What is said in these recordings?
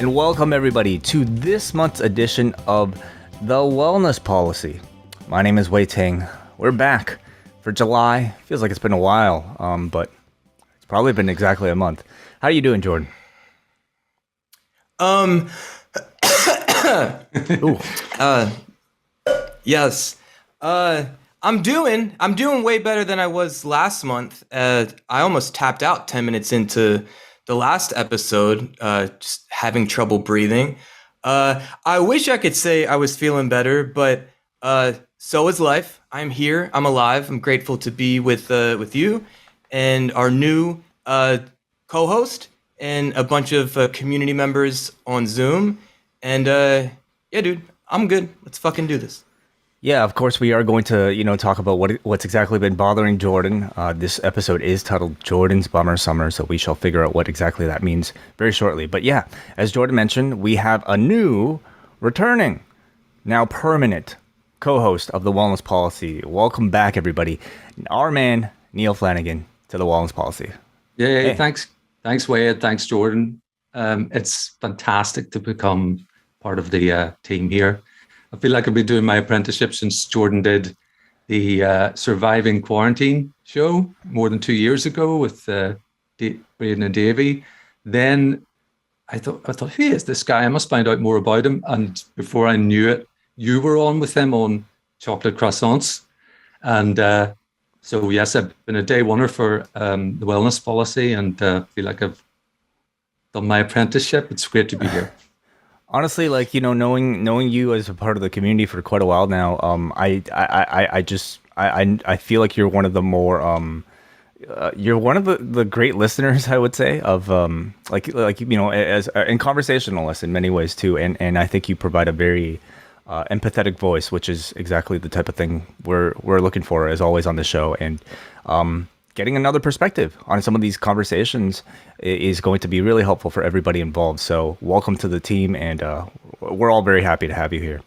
and welcome everybody to this month's edition of The Wellness Policy. My name is Wai Ting. We're back for July. Feels like it's been a while, but it's probably been exactly a month. How are you doing, Jordan? Yes. I'm doing way better than I was last month. I almost tapped out 10 minutes into the last episode, just having trouble breathing. I wish I could say I was feeling better, but so is life. I'm here. I'm alive. I'm grateful to be with you and our new co-host and a bunch of community members on Zoom. And yeah, dude, I'm good. Let's fucking do this. Yeah, of course we are going to, talk about what's exactly been bothering Jordan. This episode is titled Jordan's Bummer Summer, so we shall figure out what exactly that means very shortly. But yeah, as Jordan mentioned, we have a new, returning, now permanent co-host of The Wellness Policy. Welcome back, everybody. Our man, Neal Flanagan, to The Wellness Policy. Yeah, hey. Thanks, Wade. Thanks, Jordan. It's fantastic to become part of the team here. I feel like I've been doing my apprenticeship since Jordan did the Surviving Quarantine show more than 2 years ago with Braden and Davey. Then I thought, who is this guy? I must find out more about him. And before I knew it, you were on with him on chocolate croissants. And so, yes, I've been a day oneer for the Wellness Policy, and feel like I've done my apprenticeship. It's great to be here. Honestly, knowing you as a part of the community for quite a while now, I feel like you're one of the more you're one of the great listeners, I would say, of as and conversationalist in many ways too, and I think you provide a very empathetic voice, which is exactly the type of thing we're looking for as always on the show, and getting another perspective on some of these conversations is going to be really helpful for everybody involved. So welcome to the team, and we're all very happy to have you here.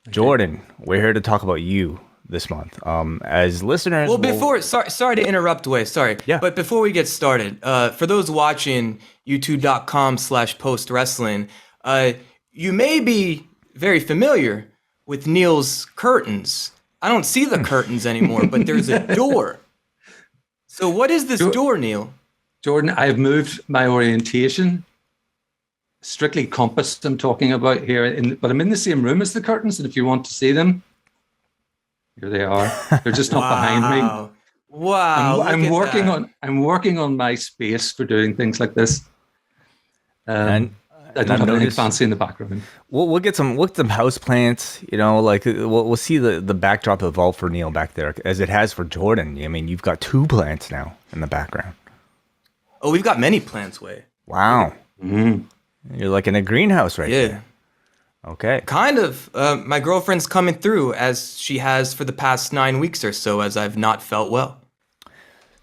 Jordan, we're here to talk about you this month. As listeners... Sorry to interrupt, Wai. Sorry. Yeah. But before we get started, for those watching youtube.com/post wrestling, you may be very familiar with Neal's curtains. I don't see the curtains anymore, but there's a door. So what is this door, Neal? Jordan, I've moved my orientation. Strictly compass I'm talking about here, but I'm in the same room as the curtains, and if you want to see them, here they are. They're just not behind me. Wow. I'm working on my space for doing things like this. And I don't have anything fancy in the background. We'll get some house plants, we'll see the backdrop evolve for Neal back there as it has for Jordan. I mean, you've got 2 plants now in the background. Oh, we've got many plants, Wai. Wow. Mm-hmm. You're like in a greenhouse right there. Okay. Kind of. My girlfriend's coming through as she has for the past 9 weeks or so, as I've not felt well.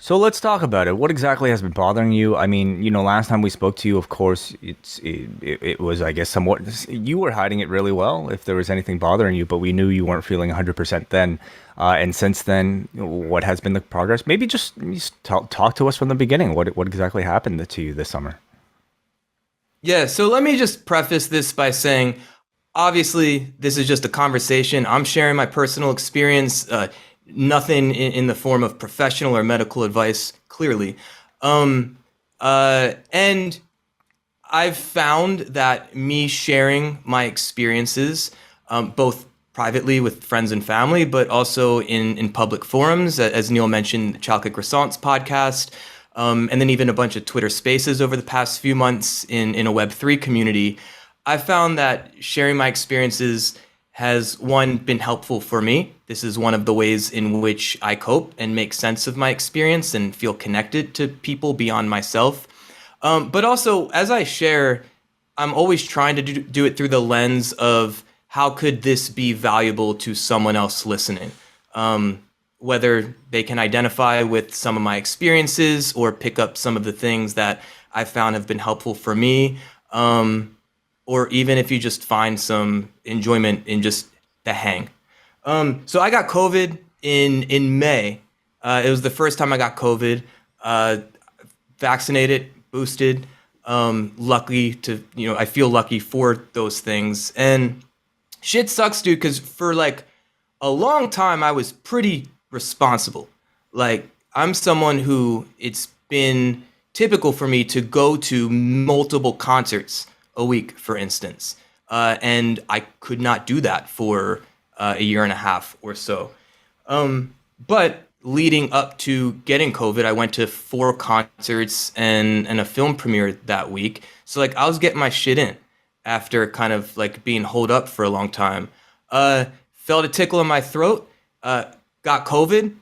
So let's talk about it. What exactly has been bothering you? I mean, last time we spoke to you, of course, it was, I guess, somewhat, you were hiding it really well if there was anything bothering you, but we knew you weren't feeling 100% then. And since then, what has been the progress? Maybe just talk to us from the beginning. What exactly happened to you this summer? Yeah, so let me just preface this by saying, obviously, this is just a conversation. I'm sharing my personal experience, nothing in the form of professional or medical advice, clearly. And I've found that me sharing my experiences, both privately with friends and family, but also in public forums, as Neal mentioned, the Chocolate Croissants podcast, and then even a bunch of Twitter spaces over the past few months in a Web3 community, I found that sharing my experiences has, one, been helpful for me. This is one of the ways in which I cope and make sense of my experience and feel connected to people beyond myself. But also, as I share, I'm always trying to do it through the lens of how could this be valuable to someone else listening? Whether they can identify with some of my experiences or pick up some of the things that I found have been helpful for me. Or even if you just find some enjoyment in just the hang. So I got COVID in May. It was the first time I got COVID, vaccinated, boosted. Lucky to, I feel lucky for those things. And shit sucks, dude, because for like a long time, I was pretty responsible. Like, I'm someone who it's been typical for me to go to multiple concerts a week, for instance. And I could not do that for a year and a half or so. But leading up to getting COVID, I went to 4 concerts and a film premiere that week. So like I was getting my shit in after kind of like being holed up for a long time. Felt a tickle in my throat, got COVID,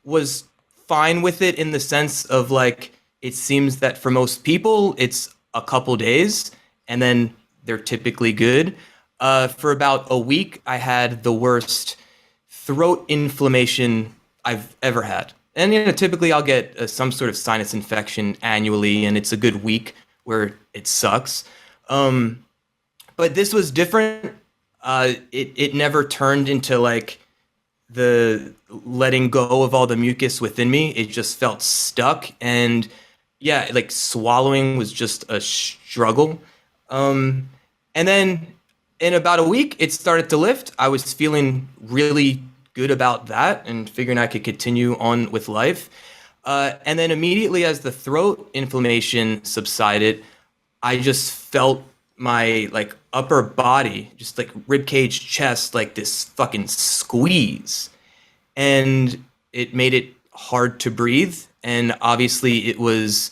was fine with it in the sense of like, it seems that for most people, it's a couple days and then they're typically good. For about a week, I had the worst throat inflammation I've ever had. And typically I'll get some sort of sinus infection annually, and it's a good week where it sucks. But this was different. It never turned into like the letting go of all the mucus within me. It just felt stuck, and yeah, like swallowing was just a struggle. And then in about a week, it started to lift. I was feeling really good about that and figuring I could continue on with life. And then immediately as the throat inflammation subsided, I just felt my like upper body, just like rib cage, chest, like this fucking squeeze. And it made it hard to breathe. And obviously it was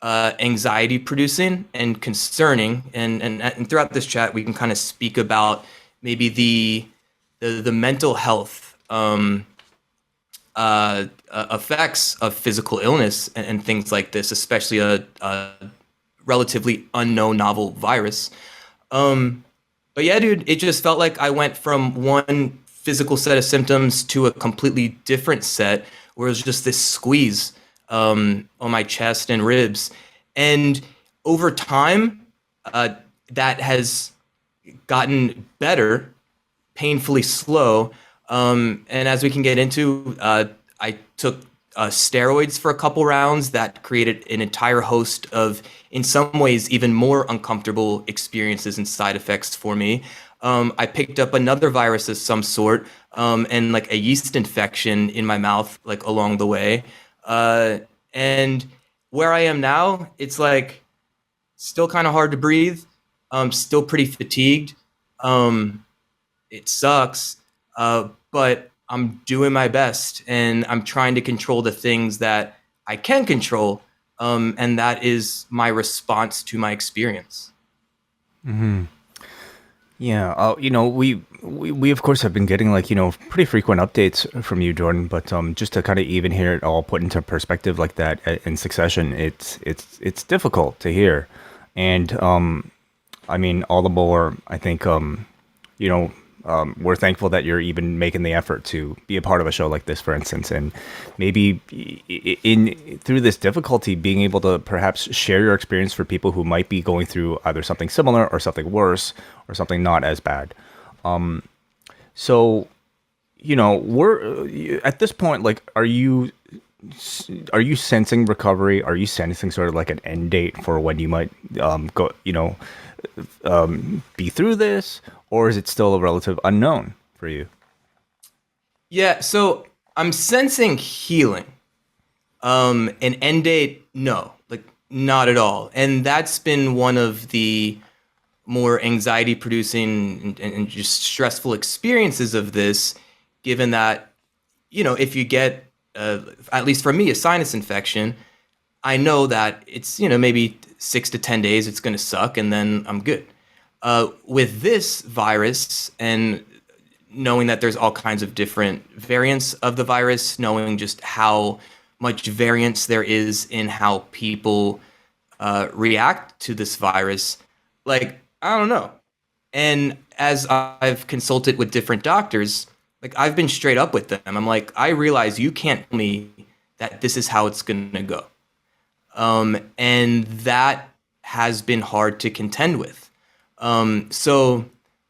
anxiety producing and concerning. And throughout this chat, we can kind of speak about maybe the mental health effects of physical illness and things like this, especially a relatively unknown novel virus. But yeah, dude, it just felt like I went from one physical set of symptoms to a completely different set, where it was just this squeeze on my chest and ribs. And over time, that has gotten better, painfully slow. And as we can get into, I took steroids for a couple rounds that created an entire host of, in some ways, even more uncomfortable experiences and side effects for me. I picked up another virus of some sort, and like a yeast infection in my mouth, like along the way. And where I am now, it's like still kind of hard to breathe. Still pretty fatigued. It sucks. But I'm doing my best, and I'm trying to control the things that I can control. And that is my response to my experience. Mm-hmm. Yeah, we of course have been getting like pretty frequent updates from you, Jordan. But just to kind of even hear it all put into perspective like that in succession, it's difficult to hear, and I mean all the more I think we're thankful that you're even making the effort to be a part of a show like this, for instance, and maybe through this difficulty, being able to perhaps share your experience for people who might be going through either something similar or something worse or something not as bad. So, we're at this point, like, are you sensing recovery? Are you sensing sort of like an end date for when you might go, be through this, or is it still a relative unknown for you? Yeah, so I'm sensing healing. An end date, no, like not at all. And that's been one of the more anxiety producing and just stressful experiences of this, given that, if you get, at least for me, a sinus infection, I know that it's, maybe 6 to 10 days, it's going to suck, and then I'm good. With this virus, and knowing that there's all kinds of different variants of the virus, knowing just how much variance there is in how people react to this virus, like, I don't know. And as I've consulted with different doctors, like, I've been straight up with them. I'm like, I realize you can't tell me that this is how it's going to go. And that has been hard to contend with. So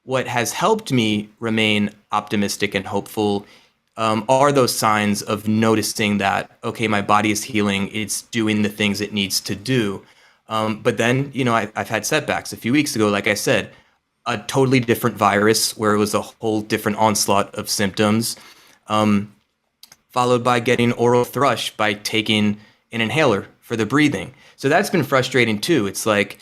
what has helped me remain optimistic and hopeful are those signs of noticing that, okay, my body is healing, it's doing the things it needs to do. But then, I've had setbacks. A few weeks ago, like I said, a totally different virus where it was a whole different onslaught of symptoms, followed by getting oral thrush by taking an inhaler for the breathing. So that's been frustrating too. It's like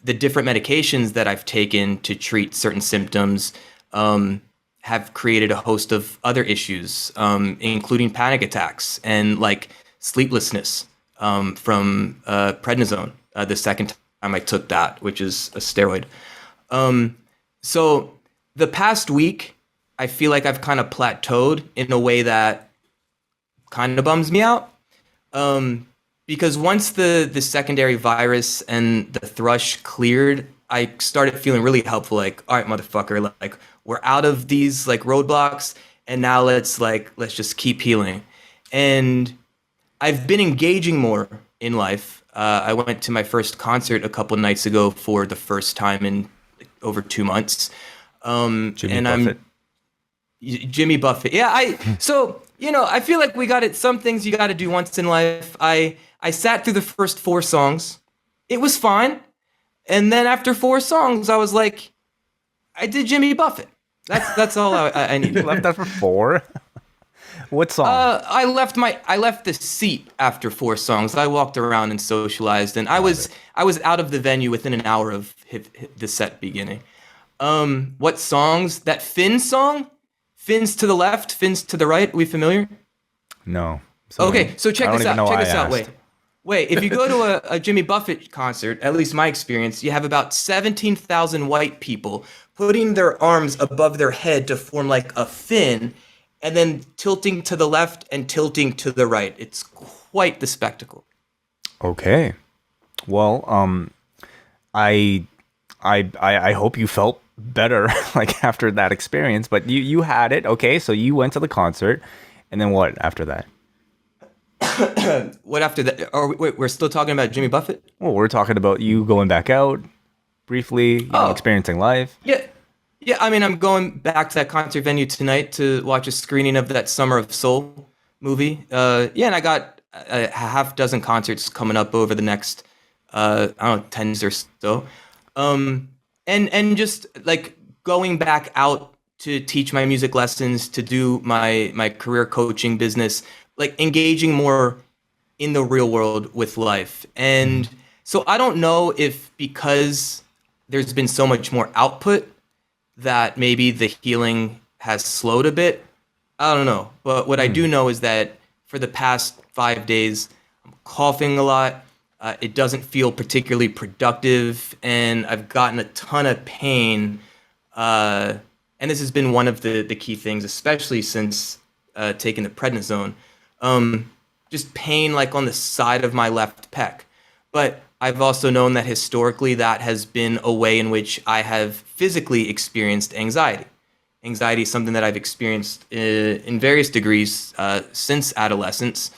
the different medications that I've taken to treat certain symptoms have created a host of other issues, including panic attacks and like sleeplessness from prednisone the second time I took that, which is a steroid. So the past week, I feel like I've kind of plateaued in a way that kind of bums me out. Because once the secondary virus and the thrush cleared, I started feeling really helpful. Like, all right, motherfucker, like we're out of these like roadblocks, and now let's just keep healing. And I've been engaging more in life. I went to my first concert a couple nights ago for the first time in over 2 months. Jimmy Buffett. Jimmy Buffett. Yeah, I feel like we got it. Some things you got to do once in life. I sat through the first 4 songs. It was fine. And then after 4 songs, I was like, I did Jimmy Buffett. That's all I needed. You left that for 4? What song? I left the seat after 4 songs. I walked around and socialized, and I was out of the venue within an hour of the set beginning. What songs? That Finn song? Fins to the left, fins to the right. Are we familiar? No. Okay, so check this out. Check this out. Asked. Wait. If you go to a Jimmy Buffett concert, at least my experience, you have about 17,000 white people putting their arms above their head to form like a fin, and then tilting to the left and tilting to the right. It's quite the spectacle. Okay. Well, I hope you felt better like after that experience, but you had it. Okay, so you went to the concert, and then what after that? What after that? Wait, we're still talking about Jimmy Buffett? Well, we're talking about you going back out briefly, experiencing life. Yeah. I mean, I'm going back to that concert venue tonight to watch a screening of that Summer of Soul movie. And I got a half dozen concerts coming up over the next, 10s or so. And just like going back out to teach my music lessons, to do my career coaching business, like engaging more in the real world with life. And so I don't know if because there's been so much more output that maybe the healing has slowed a bit. I don't know. But what I do know is that for the past 5 days, I'm coughing a lot. It doesn't feel particularly productive, and I've gotten a ton of pain. And this has been one of the key things, especially since taking the prednisone. Just pain like on the side of my left pec. But I've also known that historically that has been a way in which I have physically experienced anxiety. Anxiety is something that I've experienced in various degrees since adolescence.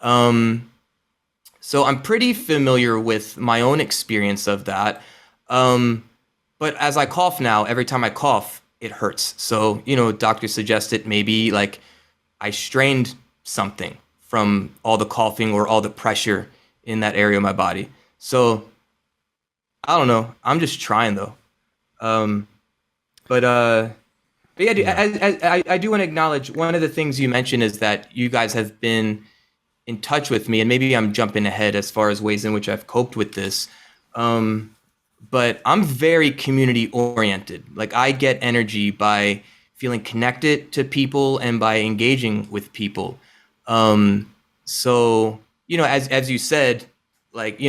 So I'm pretty familiar with my own experience of that. But as I cough now, every time I cough, it hurts. So, doctors suggested maybe like I strained something from all the coughing or all the pressure in that area of my body. So I don't know. I'm just trying though. But yeah, I do want to acknowledge one of the things you mentioned is that you guys have been in touch with me, and maybe I'm jumping ahead as far as ways in which I've coped with this. But I'm very community oriented. Like I get energy by feeling connected to people and by engaging with people. So, as you said, like,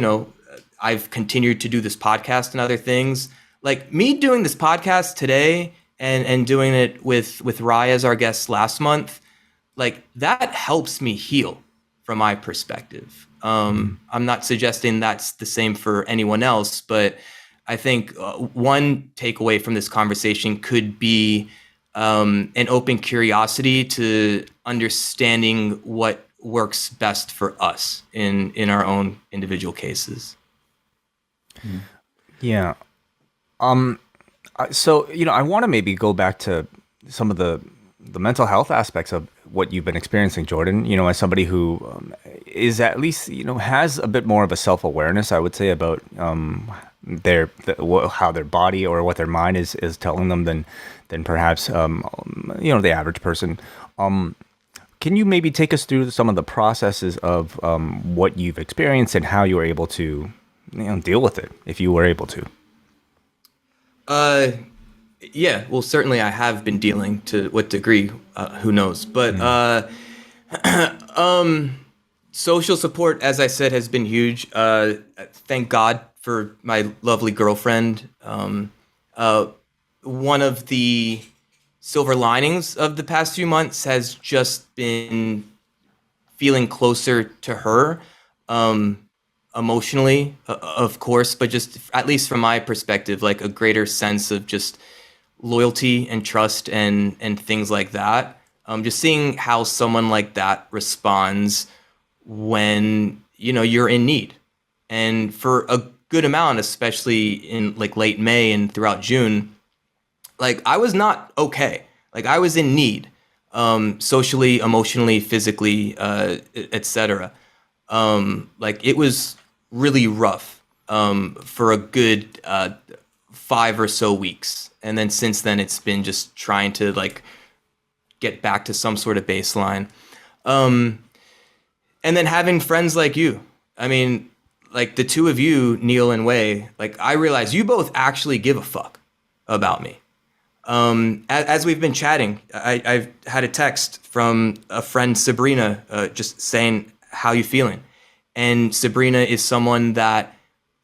I've continued to do this podcast and other things. Like me doing this podcast today and doing it with Rye as our guest last month, like that helps me heal from my perspective. I'm not suggesting that's the same for anyone else, but I think one takeaway from this conversation could be an open curiosity to understanding what works best for us in our own individual cases. Yeah. So, I want to maybe go back to some of the the mental health aspects of what you've been experiencing, Jordan. You know, as somebody who is at least, you know, has a bit more of a self awareness, I would say, about how their body or what their mind is telling them than perhaps you know, the average person. Can you maybe take us through some of the processes of what you've experienced and how you were able to, you know, deal with it, if you were able to? Yeah, well, certainly I have been dealing. To what degree, who knows? But social support, as I said, has been huge. Thank God for my lovely girlfriend. One of the silver linings of the past few months has just been feeling closer to her, emotionally, of course, but just at least from my perspective, like a greater sense of just loyalty and trust and things like that. Just seeing how someone like that responds when, you know, you're in need. And for a good amount, especially in like late May and throughout June, like I was not okay. Like I was in need, socially, emotionally, physically, etc. Like it was really rough for a good 5 or so weeks. And then since then, it's been just trying to like get back to some sort of baseline. And then having friends like you. I mean, like the two of you, Neal and Wai, like I realize you both actually give a fuck about me. As we've been chatting, I've had a text from a friend, Sabrina, just saying, how you feeling? And Sabrina is someone that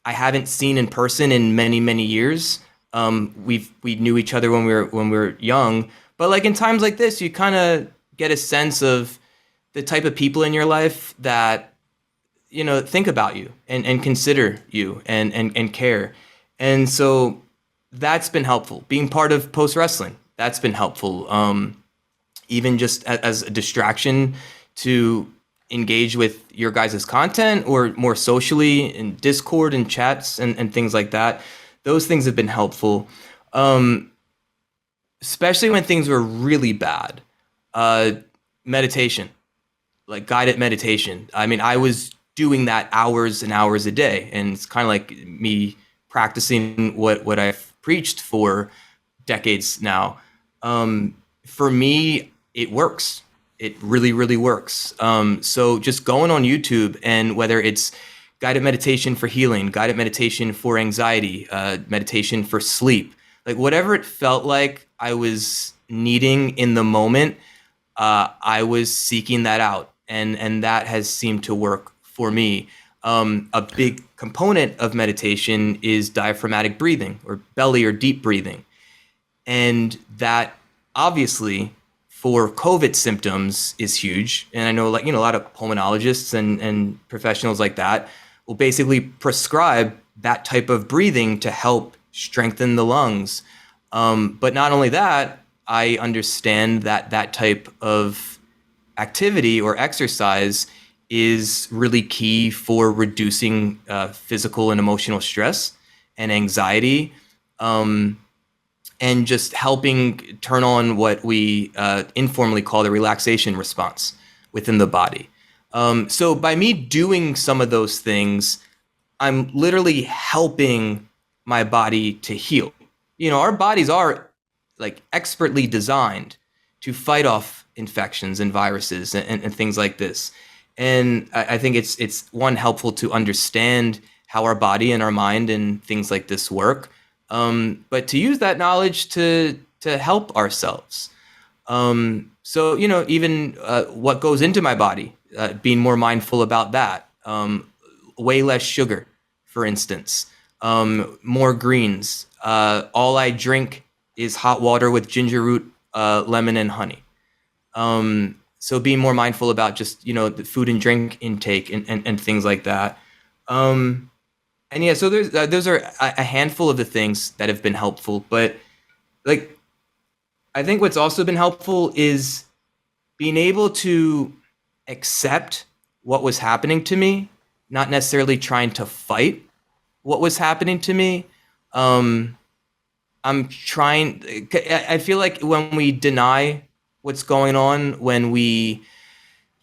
I haven't seen in person in many, many years. We knew each other when we were young, but like in times like this, you kind of get a sense of the type of people in your life that, you know, think about you and consider you and care. And so that's been helpful. Being part of Post Wrestling, that's been helpful. Even just as a distraction to engage with your guys' content or more socially in Discord and chats and things like that. Those things have been helpful. Especially when things were really bad. Meditation, like guided meditation. I mean, I was doing that hours and hours a day, and it's kind of like me practicing what I've preached for decades now. For me, it works. It really, really works. So just going on YouTube, and whether it's guided meditation for healing, guided meditation for anxiety, meditation for sleep, like whatever it felt like I was needing in the moment, I was seeking that out, and that has seemed to work for me. A big component of meditation is diaphragmatic breathing, or belly or deep breathing. And that obviously for COVID symptoms is huge. And I know, like, you know, a lot of pulmonologists and professionals like that will basically prescribe that type of breathing to help strengthen the lungs. But not only that, I understand that that type of activity or exercise is really key for reducing physical and emotional stress and anxiety, and just helping turn on what we informally call the relaxation response within the body. So by me doing some of those things, I'm literally helping my body to heal. You know, our bodies are like expertly designed to fight off infections and viruses and things like this. And I think it's one, helpful to understand how our body and our mind and things like this work, but to use that knowledge to help ourselves. So, you know, even what goes into my body, being more mindful about that. Way less sugar, for instance. More greens. All I drink is hot water with ginger root, lemon, and honey. So being more mindful about just, you know, the food and drink intake and things like that. And yeah, so those are a handful of the things that have been helpful. But like, I think what's also been helpful is being able to accept what was happening to me, not necessarily trying to fight what was happening to me. I feel like when we deny what's going on, when we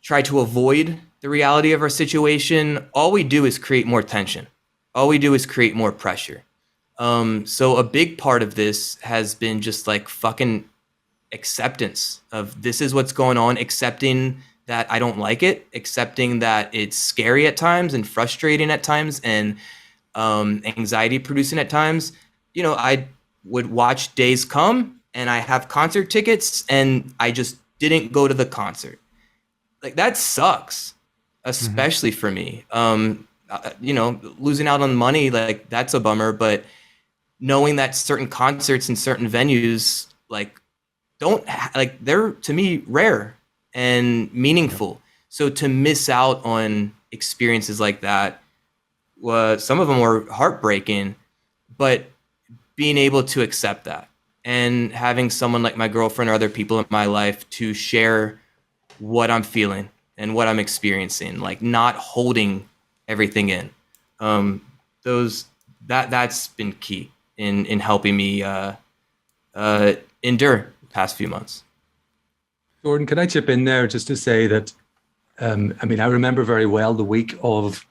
try to avoid the reality of our situation, all we do is create more tension. All we do is create more pressure. So a big part of this has been just like fucking acceptance of this is what's going on, accepting that I don't like it, accepting that it's scary at times and frustrating at times and anxiety producing at times. You know, I would watch days come and I have concert tickets and I just didn't go to the concert. Like that sucks, especially for me. You know, losing out on money, like that's a bummer, but knowing that certain concerts and certain venues like they're to me rare and meaningful. So to miss out on experiences like that, some of them were heartbreaking, but being able to accept that and having someone like my girlfriend or other people in my life to share what I'm feeling and what I'm experiencing, like not holding everything in. That's been key in helping me endure the past few months. Jordan, can I chip in there just to say that, I mean, I remember very well the week of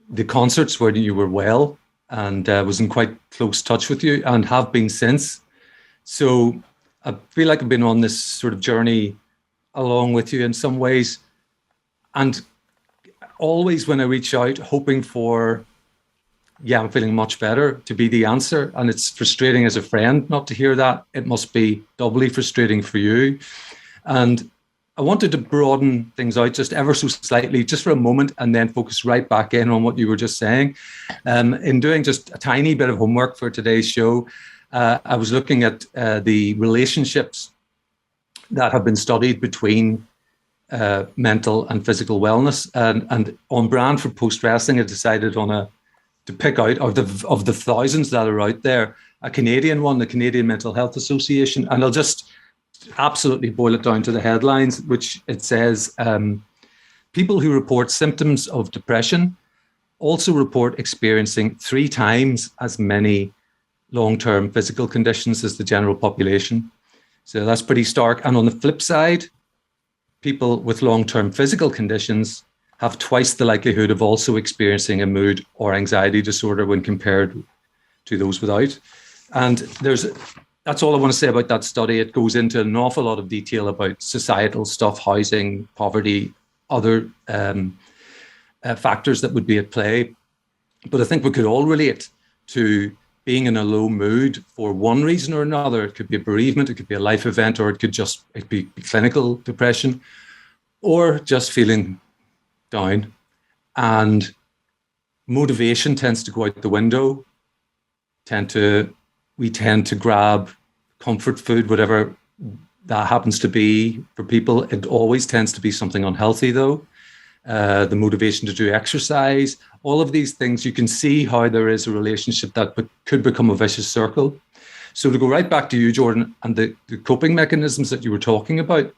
the concerts where you were well and was in quite close touch with you and have been since. So I feel like I've been on this sort of journey along with you in some ways. And always when I reach out, hoping for, yeah, I'm feeling much better, to be the answer. And it's frustrating as a friend not to hear that. It must be doubly frustrating for you. And I wanted to broaden things out just ever so slightly, just for a moment, and then focus right back in on what you were just saying. In doing just a tiny bit of homework for today's show, I was looking at the relationships that have been studied between mental and physical wellness. And on brand for Post Wrestling, I decided to pick out of the thousands that are out there, a Canadian one, the Canadian Mental Health Association. And I'll just absolutely boil it down to the headlines, which it says, people who report symptoms of depression also report experiencing 3 times as many long-term physical conditions as the general population. So that's pretty stark. And on the flip side, people with long-term physical conditions have twice the likelihood of also experiencing a mood or anxiety disorder when compared to those without. And that's all I want to say about that study. It goes into an awful lot of detail about societal stuff, housing, poverty, other factors that would be at play. But I think we could all relate to being in a low mood for one reason or another. It could be a bereavement, it could be a life event, or it could be clinical depression, or just feeling down. And motivation tends to go out the window. We tend to grab comfort food, whatever that happens to be for people. It always tends to be something unhealthy, though. The motivation to do exercise, all of these things, you can see how there is a relationship that could become a vicious circle. So to go right back to you, Jordan, and the coping mechanisms that you were talking about,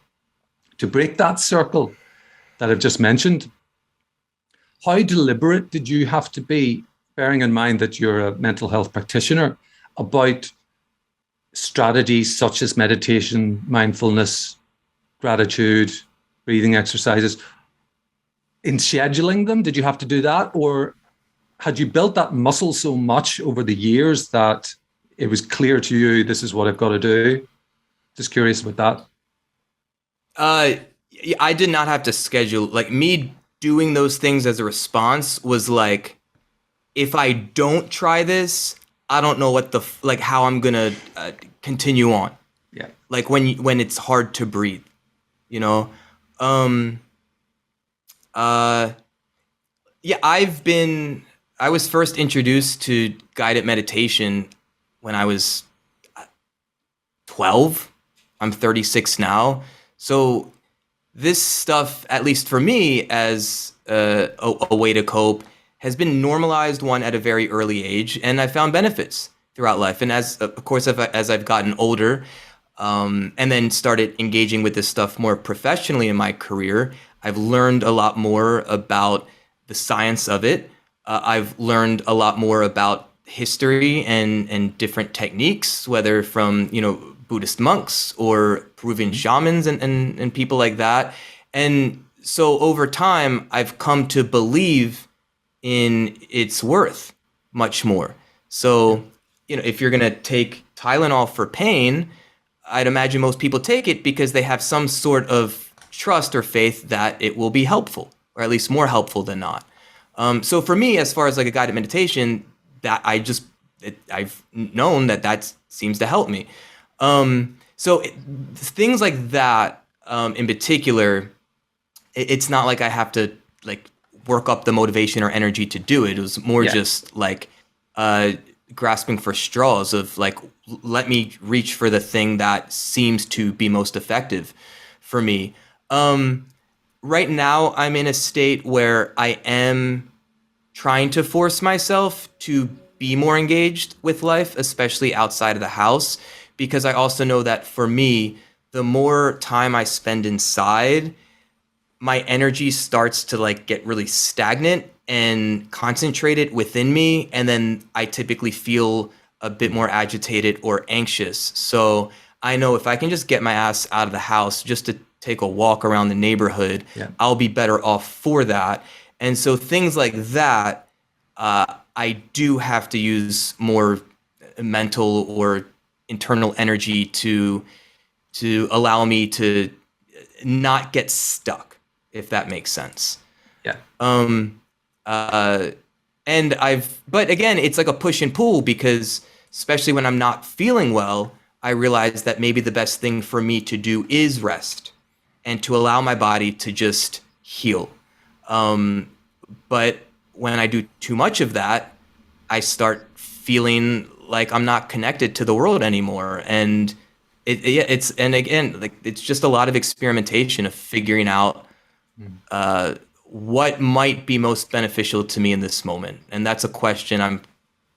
to break that circle that I've just mentioned, how deliberate did you have to be, bearing in mind that you're a mental health practitioner, about strategies such as meditation, mindfulness, gratitude, breathing exercises? In scheduling them, did you have to do that? Or had you built that muscle so much over the years that it was clear to you, this is what I've got to do? Just curious about that. I did not have to schedule. Like, me doing those things as a response was like, if I don't try this, I don't know how I'm gonna continue on. Yeah. Like when it's hard to breathe, you know. Yeah, I was first introduced to guided meditation when I was 12. I'm 36 now. So this stuff, at least for me, as a way to cope, has been normalized one at a very early age, and I found benefits throughout life. And as I've gotten older, and then started engaging with this stuff more professionally in my career, I've learned a lot more about the science of it. I've learned a lot more about history and different techniques, whether from Buddhist monks or Peruvian shamans and people like that. And so over time, I've come to believe in its worth much more. So, if you're going to take Tylenol for pain, I'd imagine most people take it because they have some sort of trust or faith that it will be helpful, or at least more helpful than not. So for me, as far as like a guided meditation, that I've known that seems to help me. Things like that, in particular, it's not like I have to like work up the motivation or energy to do it. It was more just like grasping for straws of like, let me reach for the thing that seems to be most effective for me. Right now, I'm in a state where I am trying to force myself to be more engaged with life, especially outside of the house, because I also know that for me, the more time I spend inside, my energy starts to like get really stagnant and concentrated within me. And then I typically feel a bit more agitated or anxious. So I know if I can just get my ass out of the house just to take a walk around the neighborhood, I'll be better off for that. And so things like that, I do have to use more mental or internal energy to allow me to not get stuck, if that makes sense. Yeah. But again, it's like a push and pull, because especially when I'm not feeling well, I realize that maybe the best thing for me to do is rest and to allow my body to just heal. But when I do too much of that, I start feeling like I'm not connected to the world anymore. And it's just a lot of experimentation of figuring out what might be most beneficial to me in this moment. And that's a question I'm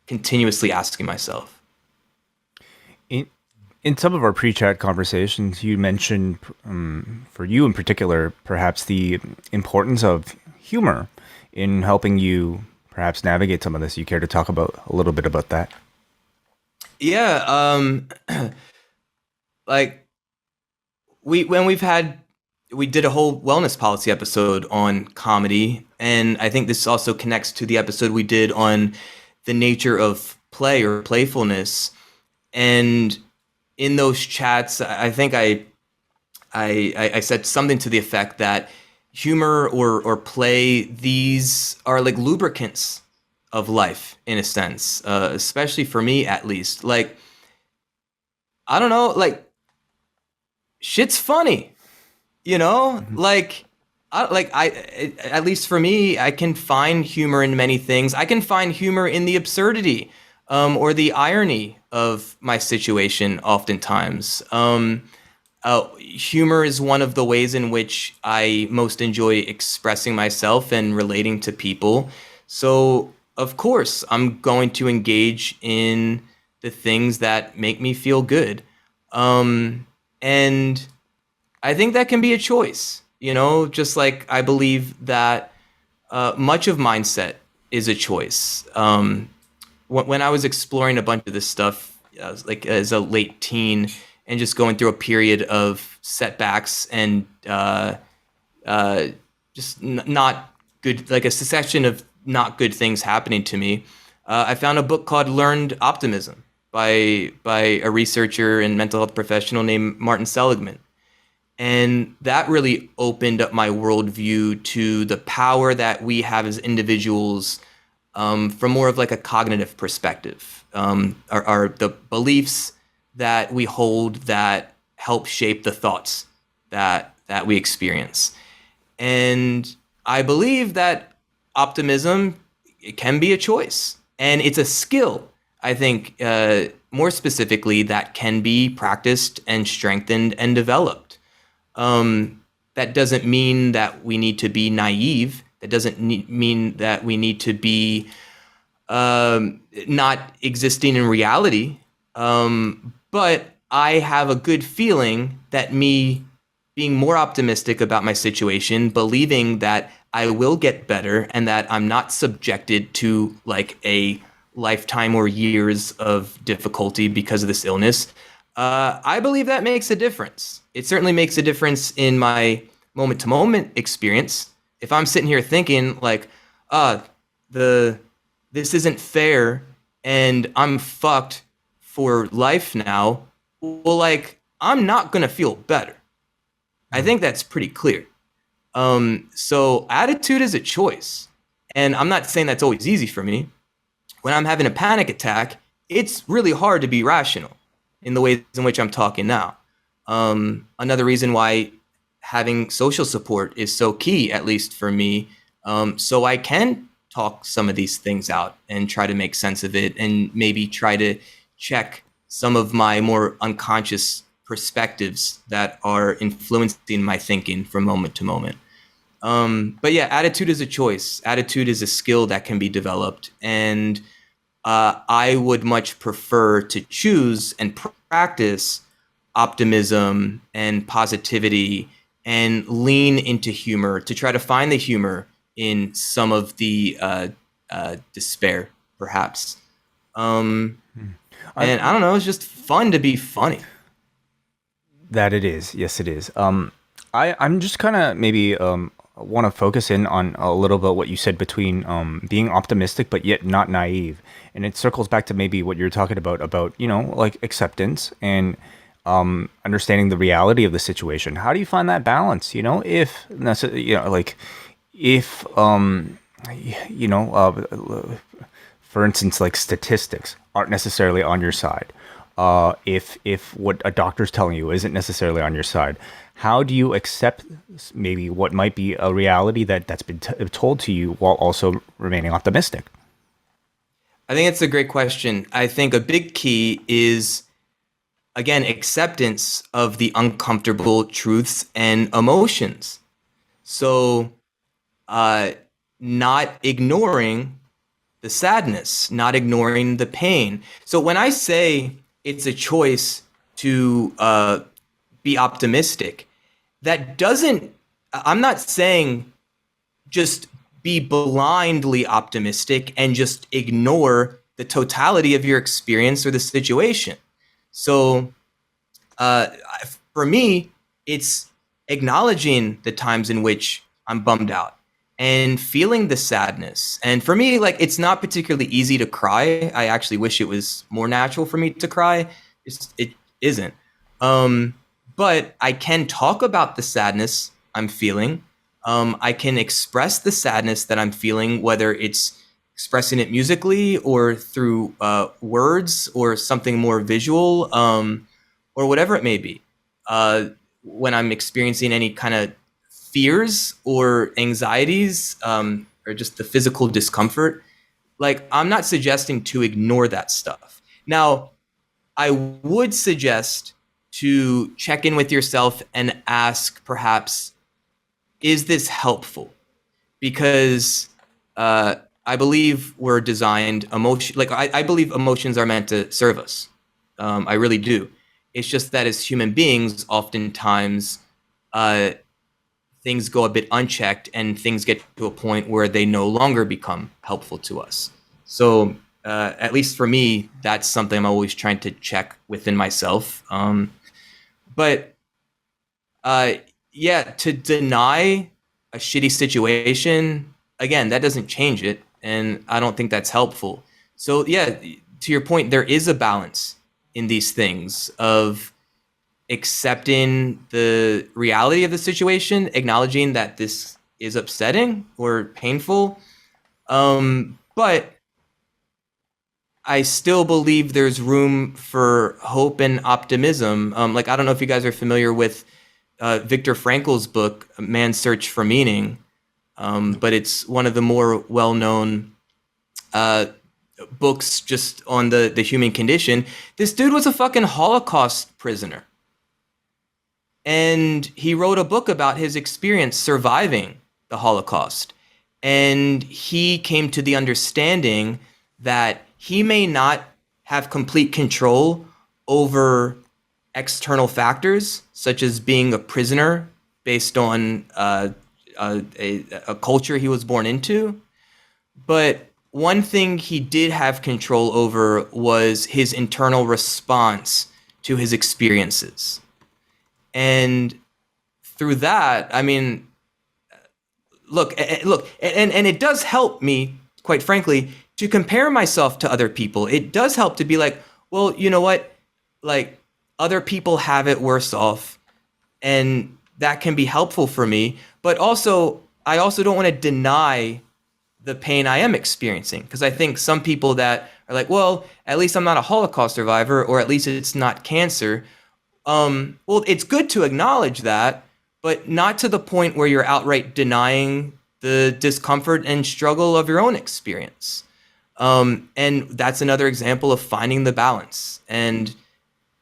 continuously asking myself. In some of our pre-chat conversations, you mentioned, for you in particular, perhaps the importance of humor in helping you perhaps navigate some of this. You care to talk about a little bit about that? Yeah. Like we did a whole wellness policy episode on comedy, and I think this also connects to the episode we did on the nature of play or playfulness. And in those chats, I think I said something to the effect that humor or play, these are like lubricants of life in a sense, especially for me at least. Like, I don't know, like shit's funny, Mm-hmm. like at least for me, I can find humor in many things. I can find humor in the absurdity or the irony of my situation oftentimes. Humor is one of the ways in which I most enjoy expressing myself and relating to people. So, of course, I'm going to engage in the things that make me feel good. And I think that can be a choice, just like I believe that much of mindset is a choice. When I was exploring a bunch of this stuff, like as a late teen, and just going through a period of setbacks and just not good, like a succession of not good things happening to me, I found a book called Learned Optimism by a researcher and mental health professional named Martin Seligman. And that really opened up my worldview to the power that we have as individuals from more of like a cognitive perspective, are the beliefs that we hold that help shape the thoughts that we experience. And I believe that optimism, it can be a choice, and it's a skill, I think, more specifically, that can be practiced and strengthened and developed. That doesn't mean that we need to be naive. That doesn't mean that we need to be not existing in reality. But I have a good feeling that me being more optimistic about my situation, believing that I will get better and that I'm not subjected to like a lifetime or years of difficulty because of this illness, I believe that makes a difference. It certainly makes a difference in my moment-to-moment experience. If I'm sitting here thinking like, this isn't fair and I'm fucked for life now, well, like, I'm not gonna feel better. I think that's pretty clear. So attitude is a choice. And I'm not saying that's always easy for me. When I'm having a panic attack, it's really hard to be rational in the ways in which I'm talking now. Another reason why having social support is so key, at least for me, so I can talk some of these things out and try to make sense of it and maybe try to check some of my more unconscious perspectives that are influencing my thinking from moment to moment. But yeah, attitude is a choice. Attitude is a skill that can be developed. And I would much prefer to choose and practice optimism and positivity and lean into humor to try to find the humor in some of the despair, perhaps. And I don't know, it's just fun to be funny. That it is. Yes, it is. I'm just kind of maybe want to focus in on a little bit what you said between being optimistic but yet not naive, and it circles back to maybe what you're talking about like acceptance and understanding the reality of the situation. How do you find that balance? If for instance, like statistics aren't necessarily on your side. If what a doctor's telling you isn't necessarily on your side, how do you accept maybe what might be a reality that's been told to you while also remaining optimistic? I think it's a great question. I think a big key is, again, acceptance of the uncomfortable truths and emotions. So not ignoring the sadness, not ignoring the pain. So when I say it's a choice to be optimistic, I'm not saying just be blindly optimistic and just ignore the totality of your experience or the situation. So for me, it's acknowledging the times in which I'm bummed out and feeling the sadness. And for me, like, it's not particularly easy to cry. I actually wish it was more natural for me to cry. It isn't. But I can talk about the sadness I'm feeling. I can express the sadness that I'm feeling, whether it's expressing it musically or through words or something more visual, or whatever it may be. When I'm experiencing any kind of fears or anxieties, or just the physical discomfort, like, I'm not suggesting to ignore that stuff. Now, I would suggest to check in with yourself and ask, perhaps, is this helpful? Because I believe we're designed I believe emotions are meant to serve us. I really do. It's just that as human beings, oftentimes things go a bit unchecked and things get to a point where they no longer become helpful to us. So at least for me, that's something I'm always trying to check within myself. But to deny a shitty situation, again, that doesn't change it. And I don't think that's helpful. So yeah, to your point, there is a balance in these things of accepting the reality of the situation, acknowledging that this is upsetting or painful. But I still believe there's room for hope and optimism. I don't know if you guys are familiar with Viktor Frankl's book, Man's Search for Meaning, but it's one of the more well-known books just on the human condition. This dude was a fucking Holocaust prisoner. And he wrote a book about his experience surviving the Holocaust. And he came to the understanding that he may not have complete control over external factors, such as being a prisoner based on a culture he was born into. But one thing he did have control over was his internal response to his experiences. And through that, I mean, look, and it does help me, quite frankly, to compare myself to other people. It does help to be like, well, you know what? Like, other people have it worse off, and that can be helpful for me. But also, I also don't want to deny the pain I am experiencing, because I think some people that are like, well, at least I'm not a Holocaust survivor, or at least it's not cancer. Well, it's good to acknowledge that, but not to the point where you're outright denying the discomfort and struggle of your own experience. And that's another example of finding the balance. And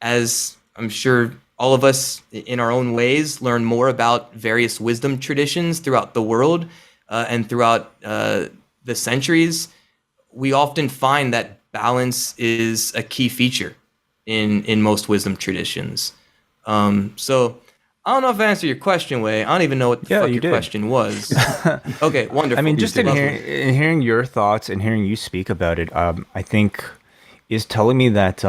as I'm sure all of us in our own ways learn more about various wisdom traditions throughout the world and throughout the centuries, we often find that balance is a key feature in most wisdom traditions. So I don't know if I answered your question, Wei. I don't even know what the fuck your question was. Okay, wonderful. I mean, just in hearing your thoughts and hearing you speak about it, I think is telling me that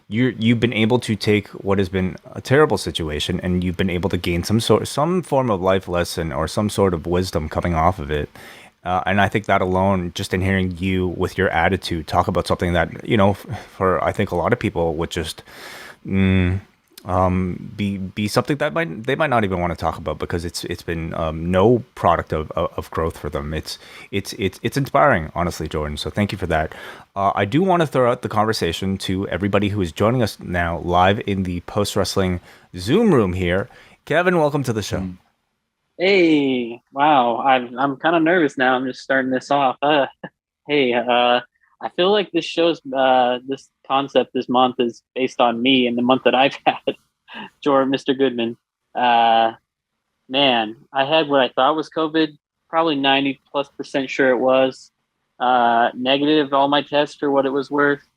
you've been able to take what has been a terrible situation and you've been able to gain some form of life lesson or some sort of wisdom coming off of it. And I think that alone, just in hearing you with your attitude talk about something that, you know, for I think a lot of people would just be something that they might not even want to talk about because it's been no product of growth for them. It's inspiring, honestly, Jordan. So thank you for that. I do want to throw out the conversation to everybody who is joining us now live in the Post Wrestling Zoom room here. Kevin, welcome to the show. Hey, wow. I'm kind of nervous now. I'm just starting this off. Hey, I feel like this show's this concept this month is based on me and the month that I've had. Mr. Goodman. Man, I had what I thought was COVID. Probably 90+% sure it was. Negative all my tests for what it was worth.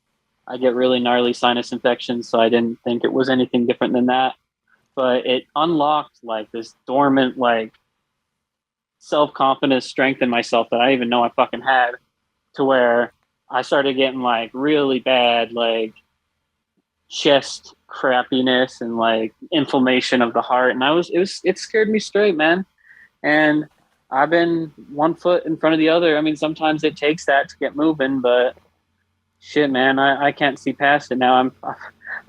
I get really gnarly sinus infections, so I didn't think it was anything different than that. But it unlocked like this dormant like self-confidence, strength in myself that I didn't even know I fucking had, to where I started getting like really bad like chest crappiness and like inflammation of the heart, and it scared me straight, man. And I've been one foot in front of the other. I mean, sometimes it takes that to get moving, but shit, man, I can't see past it now. I'm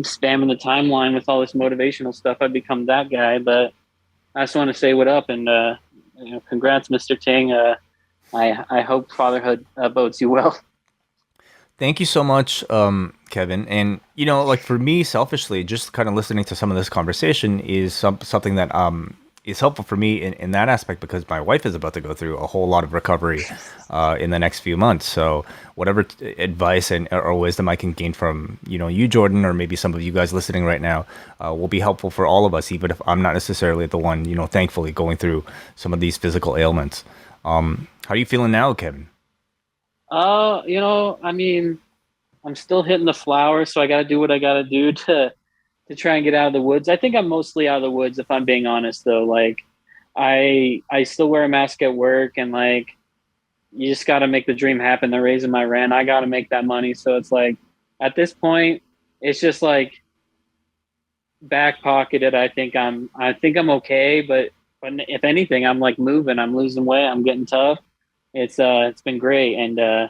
spamming the timeline with all this motivational stuff. I've become that guy, but I just want to say what up and congrats, Mr. Ting. I hope fatherhood bodes you well. Thank you so much, Kevin. And you know, like for me, selfishly, just kind of listening to some of this conversation is something that is helpful for me in that aspect, because my wife is about to go through a whole lot of recovery in the next few months. So whatever advice or wisdom I can gain from, you know, you, Jordan, or maybe some of you guys listening right now, will be helpful for all of us, even if I'm not necessarily the one, you know, thankfully going through some of these physical ailments. How are you feeling now, Kevin? You know, I mean, I'm still hitting the flowers, so I got to do what I got to do to try and get out of the woods. I think I'm mostly out of the woods, if I'm being honest, though. Like, I still wear a mask at work, and like, you just got to make the dream happen. They're raising my rent. I got to make that money. So it's like, at this point, it's just like back pocketed. I think I'm okay, but if anything, I'm like moving. I'm losing weight. I'm getting tough. It's been great, and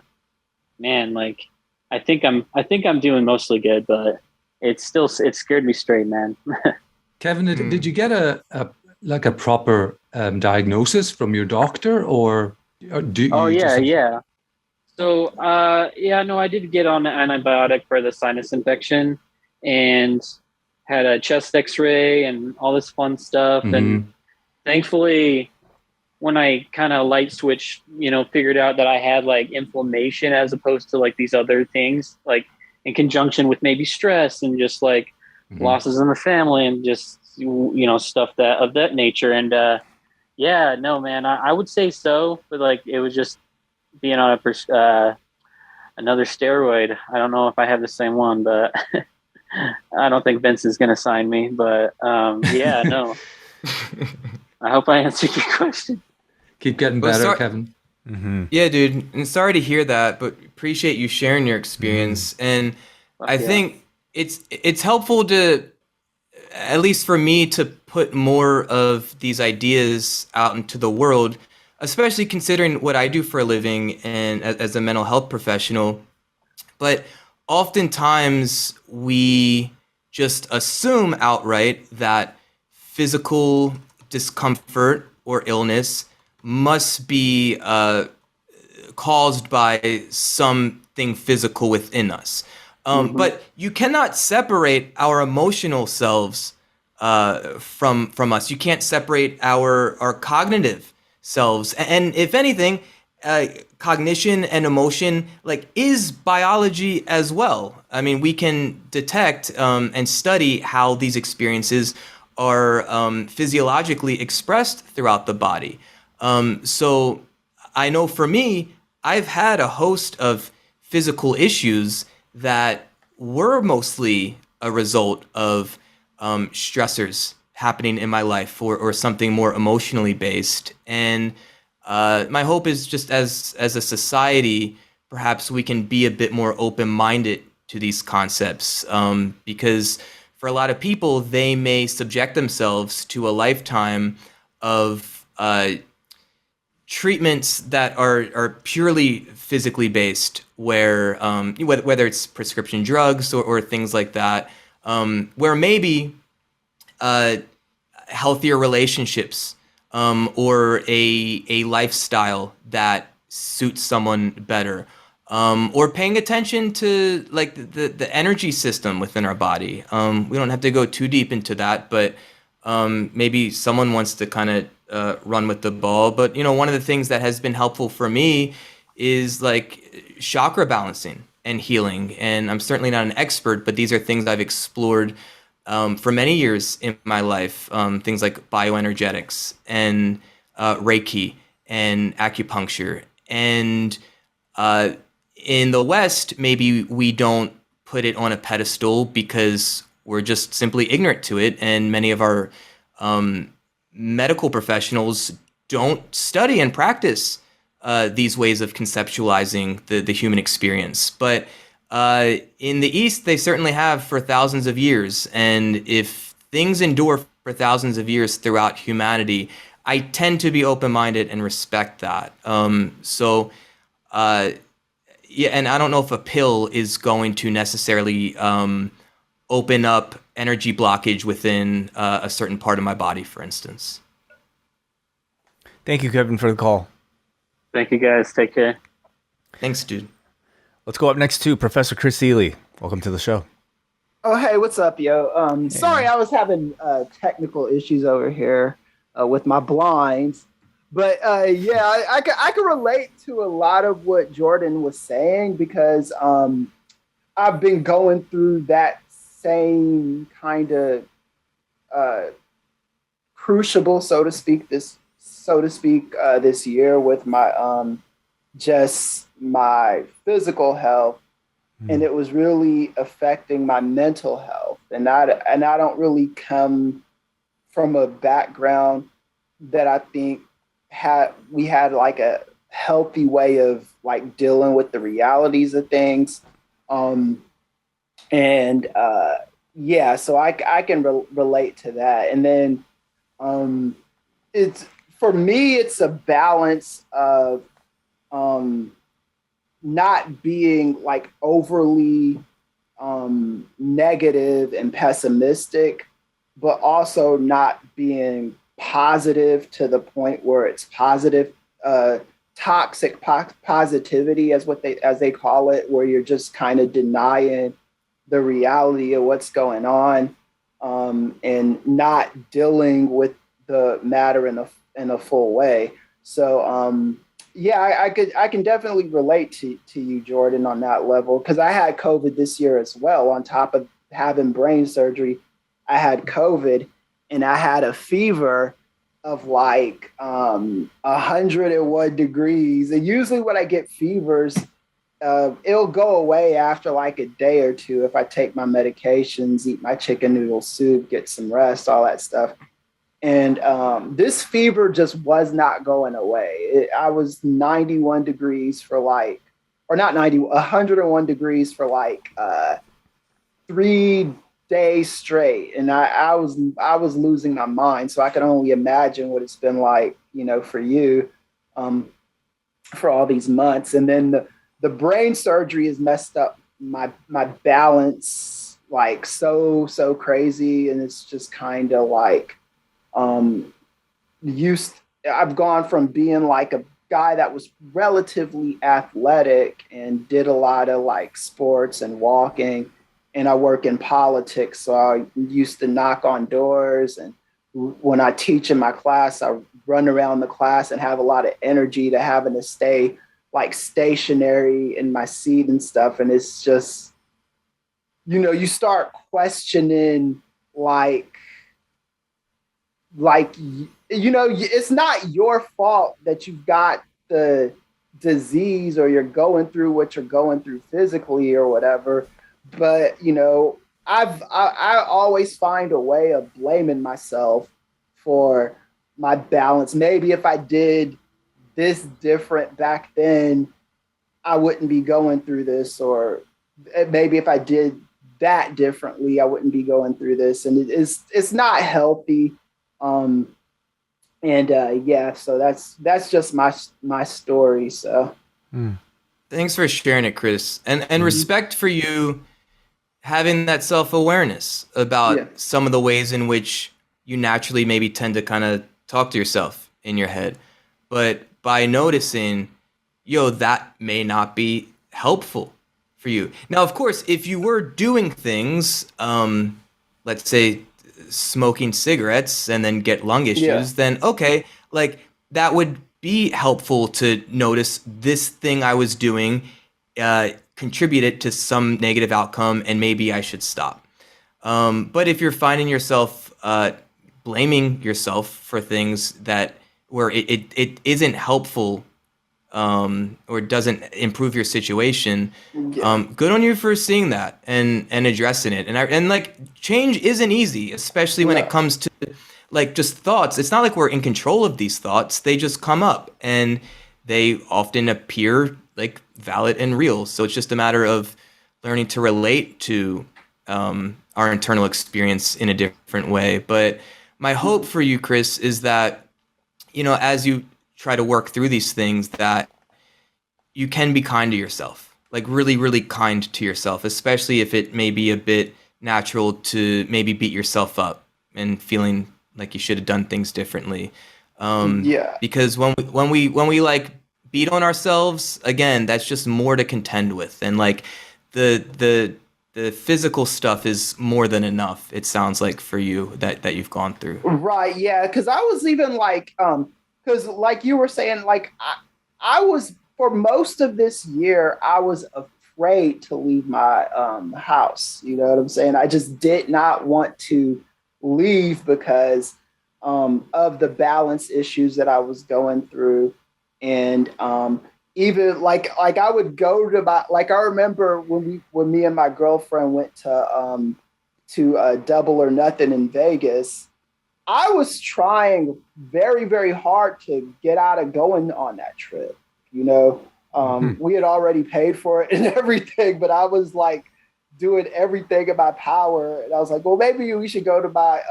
man, like, I think I'm doing mostly good, but it scared me straight, man. Kevin, did you get a proper diagnosis from your doctor, or do you? Oh yeah, yeah. So no, I did get on an antibiotic for the sinus infection, and had a chest X-ray and all this fun stuff. Mm-hmm. And thankfully, when I kind of light switched, you know, figured out that I had like inflammation as opposed to like these other things, like in conjunction with maybe stress and just like losses in the family and just, you know, stuff of that nature. And yeah, no, man, I would say so, but like it was just being on another steroid. I don't know if I have the same one, but I don't think Vince is going to sign me. But yeah, no. I hope I answered your question. Keep getting better, Kevin. Mm-hmm. Yeah, dude. And sorry to hear that, but appreciate you sharing your experience. And I think it's helpful to, at least for me, to put more of these ideas out into the world, especially considering what I do for a living and as a mental health professional. But oftentimes we just assume outright that physical discomfort or illness must be caused by something physical within us. But you cannot separate our emotional selves from us. You can't separate our cognitive selves. And if anything, cognition and emotion is biology as well. I mean, we can detect and study how these experiences are physiologically expressed throughout the body. So I know for me, I've had a host of physical issues that were mostly a result of stressors happening in my life or something more emotionally based. And my hope is just as a society, perhaps we can be a bit more open-minded to these concepts, because for a lot of people, they may subject themselves to a lifetime of treatments that are purely physically based, where whether it's prescription drugs or things like that, where maybe healthier relationships or a lifestyle that suits someone better, or paying attention to the energy system within our body. We don't have to go too deep into that, but maybe someone wants to kind of run with the ball. But one of the things that has been helpful for me is chakra balancing and healing. And I'm certainly not an expert, but these are things I've explored for many years in my life. Things like bioenergetics and Reiki and acupuncture. And in the West, maybe we don't put it on a pedestal because we're just simply ignorant to it. And many of our medical professionals don't study and practice these ways of conceptualizing the human experience. But in the East, they certainly have for thousands of years. And if things endure for thousands of years throughout humanity, I tend to be open-minded and respect that. Yeah, and I don't know if a pill is going to necessarily open up energy blockage within a certain part of my body, for instance. Thank you, Kevin, for the call. Thank you, guys. Take care. Thanks, dude. Let's go up next to Professor Chris Seeley. Welcome to the show. Oh, hey, what's up, yo? Sorry, I was having technical issues over here with my blinds. But yeah, I can relate to a lot of what Jordan was saying because I've been going through that same kind of crucible, so to speak, this year with my just my physical health, and it was really affecting my mental health. And I don't really come from a background that I think we had like a healthy way of like dealing with the realities of things. Yeah, so I can relate to that. And then it's, for me, it's a balance of not being like overly negative and pessimistic, but also not being positive to the point where it's positive, toxic positivity as they call it, where you're just kind of denying the reality of what's going on, and not dealing with the matter in a full way. So yeah, I can definitely relate to you, Jordan, on that level, because I had COVID this year as well. On top of having brain surgery, I had COVID, and I had a fever of like 101 degrees. And usually when I get fevers, it'll go away after like a day or two if I take my medications, eat my chicken noodle soup, get some rest, all that stuff. And this fever just was not going away. I was 91 degrees for like, or not 90, 101 degrees for like 3 days straight, and I was losing my mind. So I can only imagine what it's been like, for you, for all these months. And then the brain surgery has messed up my balance like so crazy, and it's just kind of like used. I've gone from being like a guy that was relatively athletic and did a lot of like sports and walking, and I work in politics, so I used to knock on doors, and when I teach in my class, I run around the class and have a lot of energy, to having to stay like stationary in my seat and stuff. And it's just, you start questioning it's not your fault that you've got the disease or you're going through what you're going through physically or whatever. But, I always find a way of blaming myself for my balance. Maybe if I did this different back then, I wouldn't be going through this, or maybe if I did that differently, I wouldn't be going through this. And it's not healthy. So that's just my story. So Thanks for sharing it, Chris. And respect for you having that self-awareness about some of the ways in which you naturally maybe tend to kind of talk to yourself in your head. But by noticing, that may not be helpful for you. Now, of course, if you were doing things, let's say smoking cigarettes and then get lung issues, then okay, like that would be helpful to notice this thing I was doing contributed to some negative outcome and maybe I should stop. But if you're finding yourself blaming yourself for things where it isn't helpful or doesn't improve your situation, good on you for seeing that and addressing it. And like change isn't easy, especially when it comes to like just thoughts. It's not like we're in control of these thoughts. They just come up and they often appear like valid and real. So it's just a matter of learning to relate to our internal experience in a different way. But my hope for you, Chris, is that, as you try to work through these things, that you can be kind to yourself, like really, really kind to yourself, especially if it may be a bit natural to maybe beat yourself up and feeling like you should have done things differently. Because when we like beat on ourselves, again, that's just more to contend with. And like the physical stuff is more than enough, it sounds like, for you that you've gone through. Right. Yeah. Cause I was even like, cause like you were saying, like I was, for most of this year, I was afraid to leave my house. You know what I'm saying? I just did not want to leave because of the balance issues that I was going through. And even like I would go to I remember when me and my girlfriend went to Double or Nothing in Vegas, I was trying very, very hard to get out of going on that trip. We had already paid for it and everything, but I was like doing everything in my power. And I was like, well, maybe we should go to my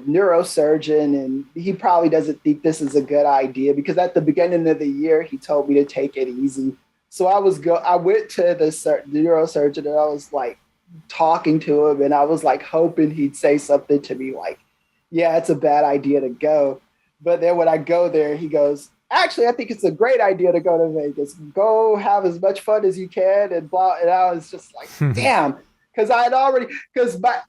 neurosurgeon, and he probably doesn't think this is a good idea, because at the beginning of the year, he told me to take it easy. So I went to the neurosurgeon, and I was like talking to him, and I was like hoping he'd say something to me like, yeah, it's a bad idea to go. But then when I go there, he goes, actually, I think it's a great idea to go to Vegas. Go have as much fun as you can, and blah. And I was just like, damn. Because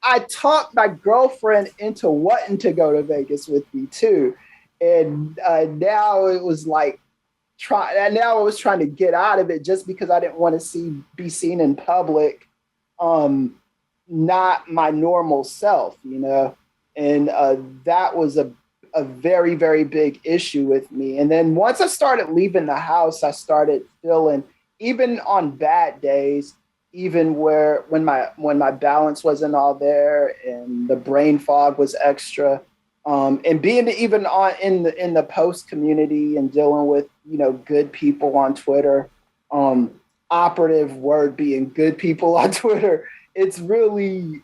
I talked my girlfriend into wanting to go to Vegas with me too. And now it was like, now I was trying to get out of it just because I didn't want to be seen in public, not my normal self, and that was a very, very big issue with me. And then once I started leaving the house, I started feeling, even on bad days, even when my balance wasn't all there and the brain fog was extra, and being even in the post community and dealing with good people on Twitter, operative word being good people on Twitter, it's really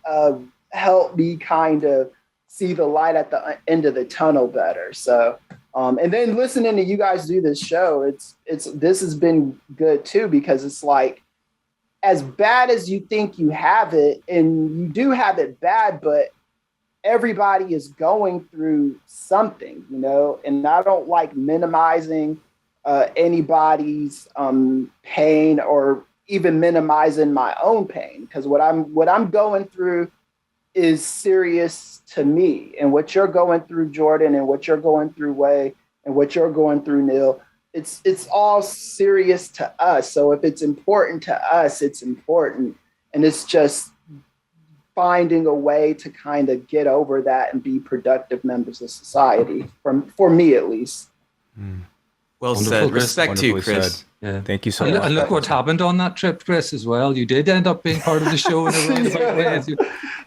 helped me kind of see the light at the end of the tunnel better. So, and then listening to you guys do this show, this has been good too, because it's like, as bad as you think you have it, and you do have it bad, but everybody is going through something, and I don't like minimizing anybody's pain, or even minimizing my own pain, because what I'm going through is serious to me, and what you're going through, Jordan, and what you're going through, Wai, and what you're going through, Neal, it's all serious to us. So if it's important to us, it's important, and it's just finding a way to kind of get over that and be productive members of society, for me at least. Well Wonderful, said. Chris. Respect to you, Wonderfully Chris. said. Yeah. Thank you so And, much. and look what happened on that trip, Chris, as well. You did end up being part of the show in a roundabout way.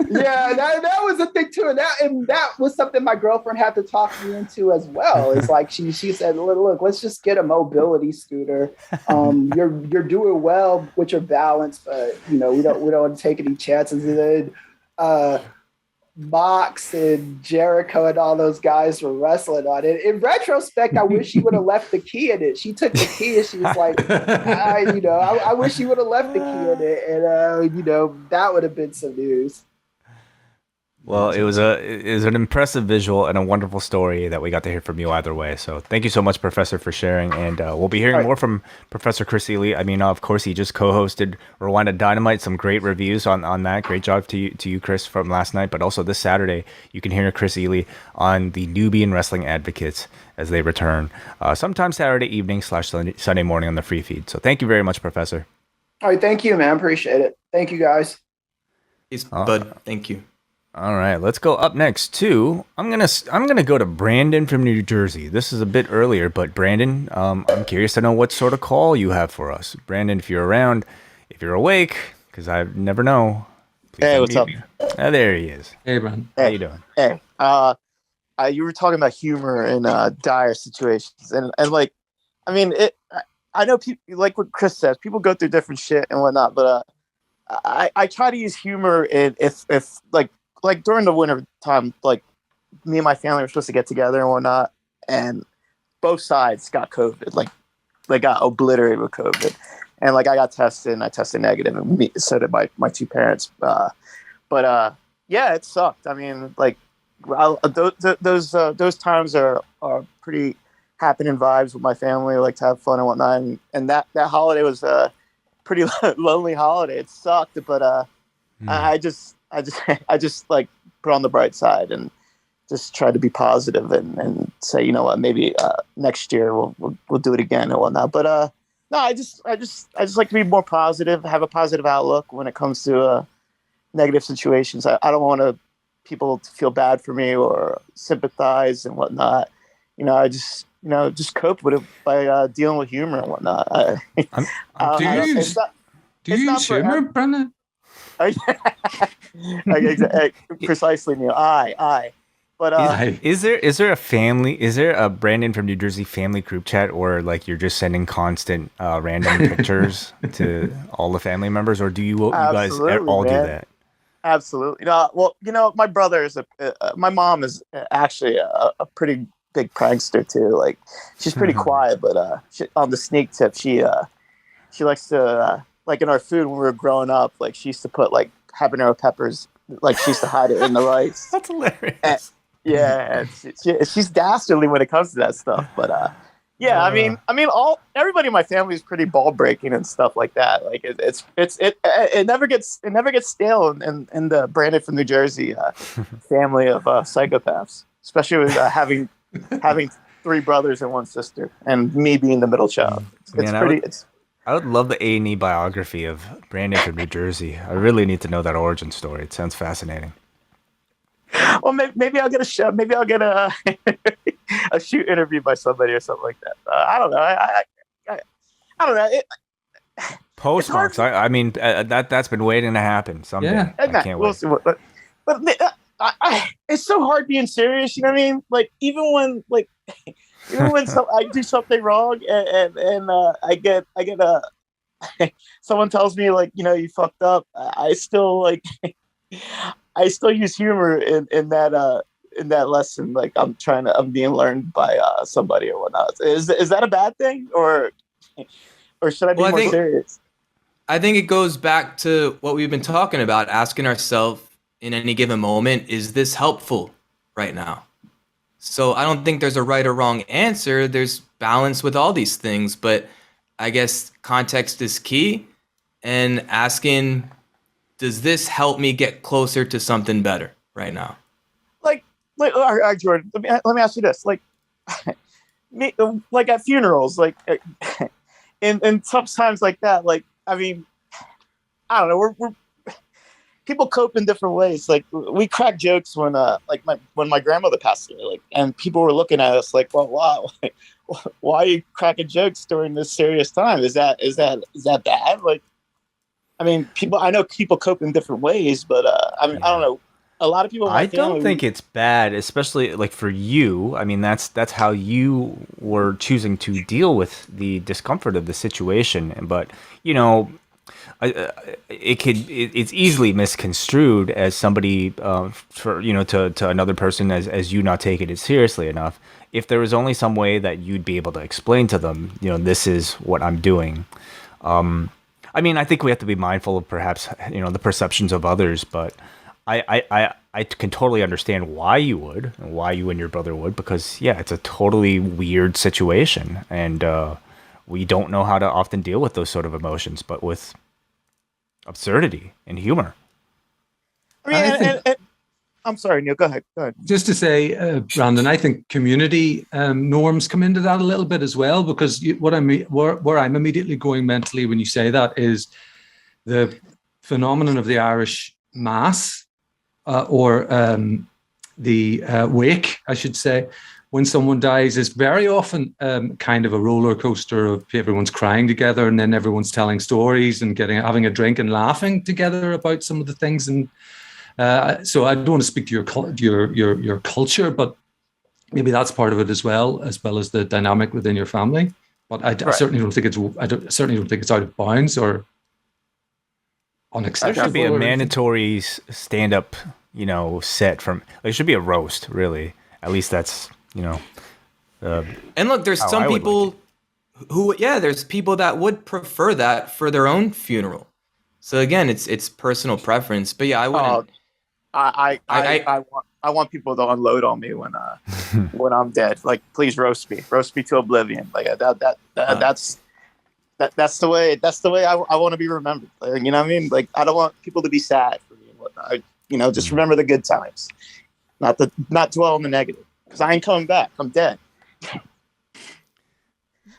Yeah, that was a thing too, and that was something my girlfriend had to talk me into as well. It's like she said, "Look, let's just get a mobility scooter. You're doing well with your balance, but we don't want to take any chances." And then Mox and Jericho and all those guys were wrestling on it. In retrospect, I wish she would have left the key in it. She took the key and she was like, I wish she would have left the key in it, and that would have been some news. Well, it was an impressive visual and a wonderful story that we got to hear from you either way. So thank you so much, Professor, for sharing. And we'll be hearing more from Professor Chris Ely. I mean, of course, he just co-hosted Rwanda Dynamite. Some great reviews on that. Great job to you, Chris, from last night. But also this Saturday, you can hear Chris Ely on the Nubian Wrestling Advocates as they return sometime Saturday evening / Sunday morning on the free feed. So thank you very much, Professor. All right, thank you, man. Appreciate it. Thank you, guys. Peace, bud. Thank you. All right, let's go up next to I'm gonna go to Brandon from New Jersey. This is a bit earlier, but Brandon, I'm curious to know what sort of call you have for us. Brandon, if you're around, if you're awake, because I never know. Hey, what's up? There he is. Hey, Brandon. How you doing? Hey, you were talking about humor in dire situations, and like, I mean, I know people, like what Chris says, people go through different shit and whatnot, but I try to use humor in if like during the winter time, like me and my family were supposed to get together and whatnot, and both sides got COVID, like they got obliterated with COVID, and like I got tested and I tested negative, and so did my two parents. But yeah, it sucked. I mean, like those times are pretty happening vibes with my family, like to have fun and whatnot, and that holiday was a pretty lonely holiday. It sucked, but I just like put on the bright side and just try to be positive and say, you know what, maybe next year we'll do it again and whatnot. But no, I just like to be more positive, have a positive outlook when it comes to negative situations. I don't want people to feel bad for me or sympathize and whatnot. I just cope with it by dealing with humor and whatnot. Do you use humor, Brandon? Precisely, Neal. I. But is there a Brandon from New Jersey family group chat, or like you're just sending constant random pictures to all the family members, or do you guys all do that? Absolutely. Well, my brother is my mom is actually a pretty big prankster too. Like she's pretty quiet, but on the sneak tip, she likes to like in our food when we were growing up, like she used to put like habanero peppers, like she used to hide it in the rice. That's hilarious. She's dastardly when it comes to that stuff. But yeah, I mean, everybody in my family is pretty ball breaking and stuff like that. Like it never gets stale in the Brandon from New Jersey family of psychopaths, especially with having 3 brothers and 1 sister, and me being the middle child. I would love the A&E biography of Brandon from New Jersey. I really need to know that origin story. It sounds fascinating. Well, maybe I'll get a show. Maybe I'll get a shoot interview by somebody or something like that. I don't know. I don't know. Postmarks. I mean, that's been waiting to happen someday. Yeah. I can't wait. But it's so hard being serious. You know what I mean? Like even when I do something wrong and I get someone tells me like, you fucked up, I still like, I still use humor in that lesson. Like I'm being learned by somebody or whatnot. Is that a bad thing, or should I be more serious? I think it goes back to what we've been talking about, asking ourselves in any given moment, is this helpful right now? So I don't think there's a right or wrong answer. There's balance with all these things, but I guess context is key, and asking, does this help me get closer to something better right now? All right, Jordan, let me ask you this. Like, like at funerals, like, in sometimes like that, like, I mean, I don't know, we're people cope in different ways. Like, we crack jokes when when my grandmother passed away, like, and people were looking at us like, well, wow, why are you cracking jokes during this serious time? Is that bad? Like, I mean, I know people cope in different ways, but I mean, I don't know. A lot of people in my family, don't think it's bad, especially like for you. I mean, that's how you were choosing to deal with the discomfort of the situation. But it's easily misconstrued as somebody for to another person as you not taking it seriously enough. If there was only some way that you'd be able to explain to them, this is what I'm doing. I mean, I think we have to be mindful of perhaps the perceptions of others, but I can totally understand why you would, and why you and your brother would, because it's a totally weird situation, and we don't know how to often deal with those sort of emotions, but with absurdity and humor. I mean, I'm sorry, Neal. Go ahead. Just to say, Brandon, I think community norms come into that a little bit as well, because where I'm immediately going mentally when you say that is the phenomenon of the Irish Mass. Or the wake, I should say, when someone dies, is very often kind of a roller coaster of everyone's crying together, and then everyone's telling stories and having a drink and laughing together about some of the things. And so I don't want to speak to your culture, but maybe that's part of it as well as the dynamic within your family. But I certainly don't think it's out of bounds or unacceptable. There should be a mandatory stand-up, set from. It should be a roast, really. At least that's, and look, there's some people there's people that would prefer that for their own funeral. So again, it's personal preference. But yeah, I wouldn't. I want people to unload on me when when I'm dead. Like, please roast me to oblivion. Like that's the way I want to be remembered. Like, you know what I mean? Like, I don't want people to be sad for me and whatnot. Just remember the good times, not dwell on the negative, because I ain't coming back. I'm dead.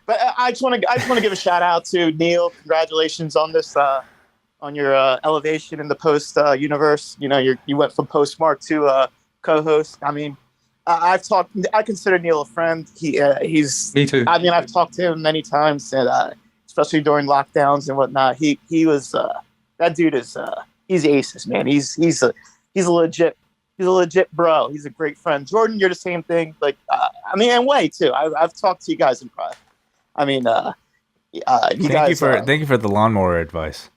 But I just want to give a shout out to Neal. Congratulations on this, on your elevation in the post universe. You went from postmark to co-host. I mean, I consider Neal a friend. He's me too. I mean, I've talked to him many times, and especially during lockdowns and whatnot. He was that dude is he's aces, man. He's a legit bro. He's a great friend. Jordan, you're the same thing. Like, I mean, and Wai too. I've talked to you guys in private. I mean, thank you for the lawnmower advice.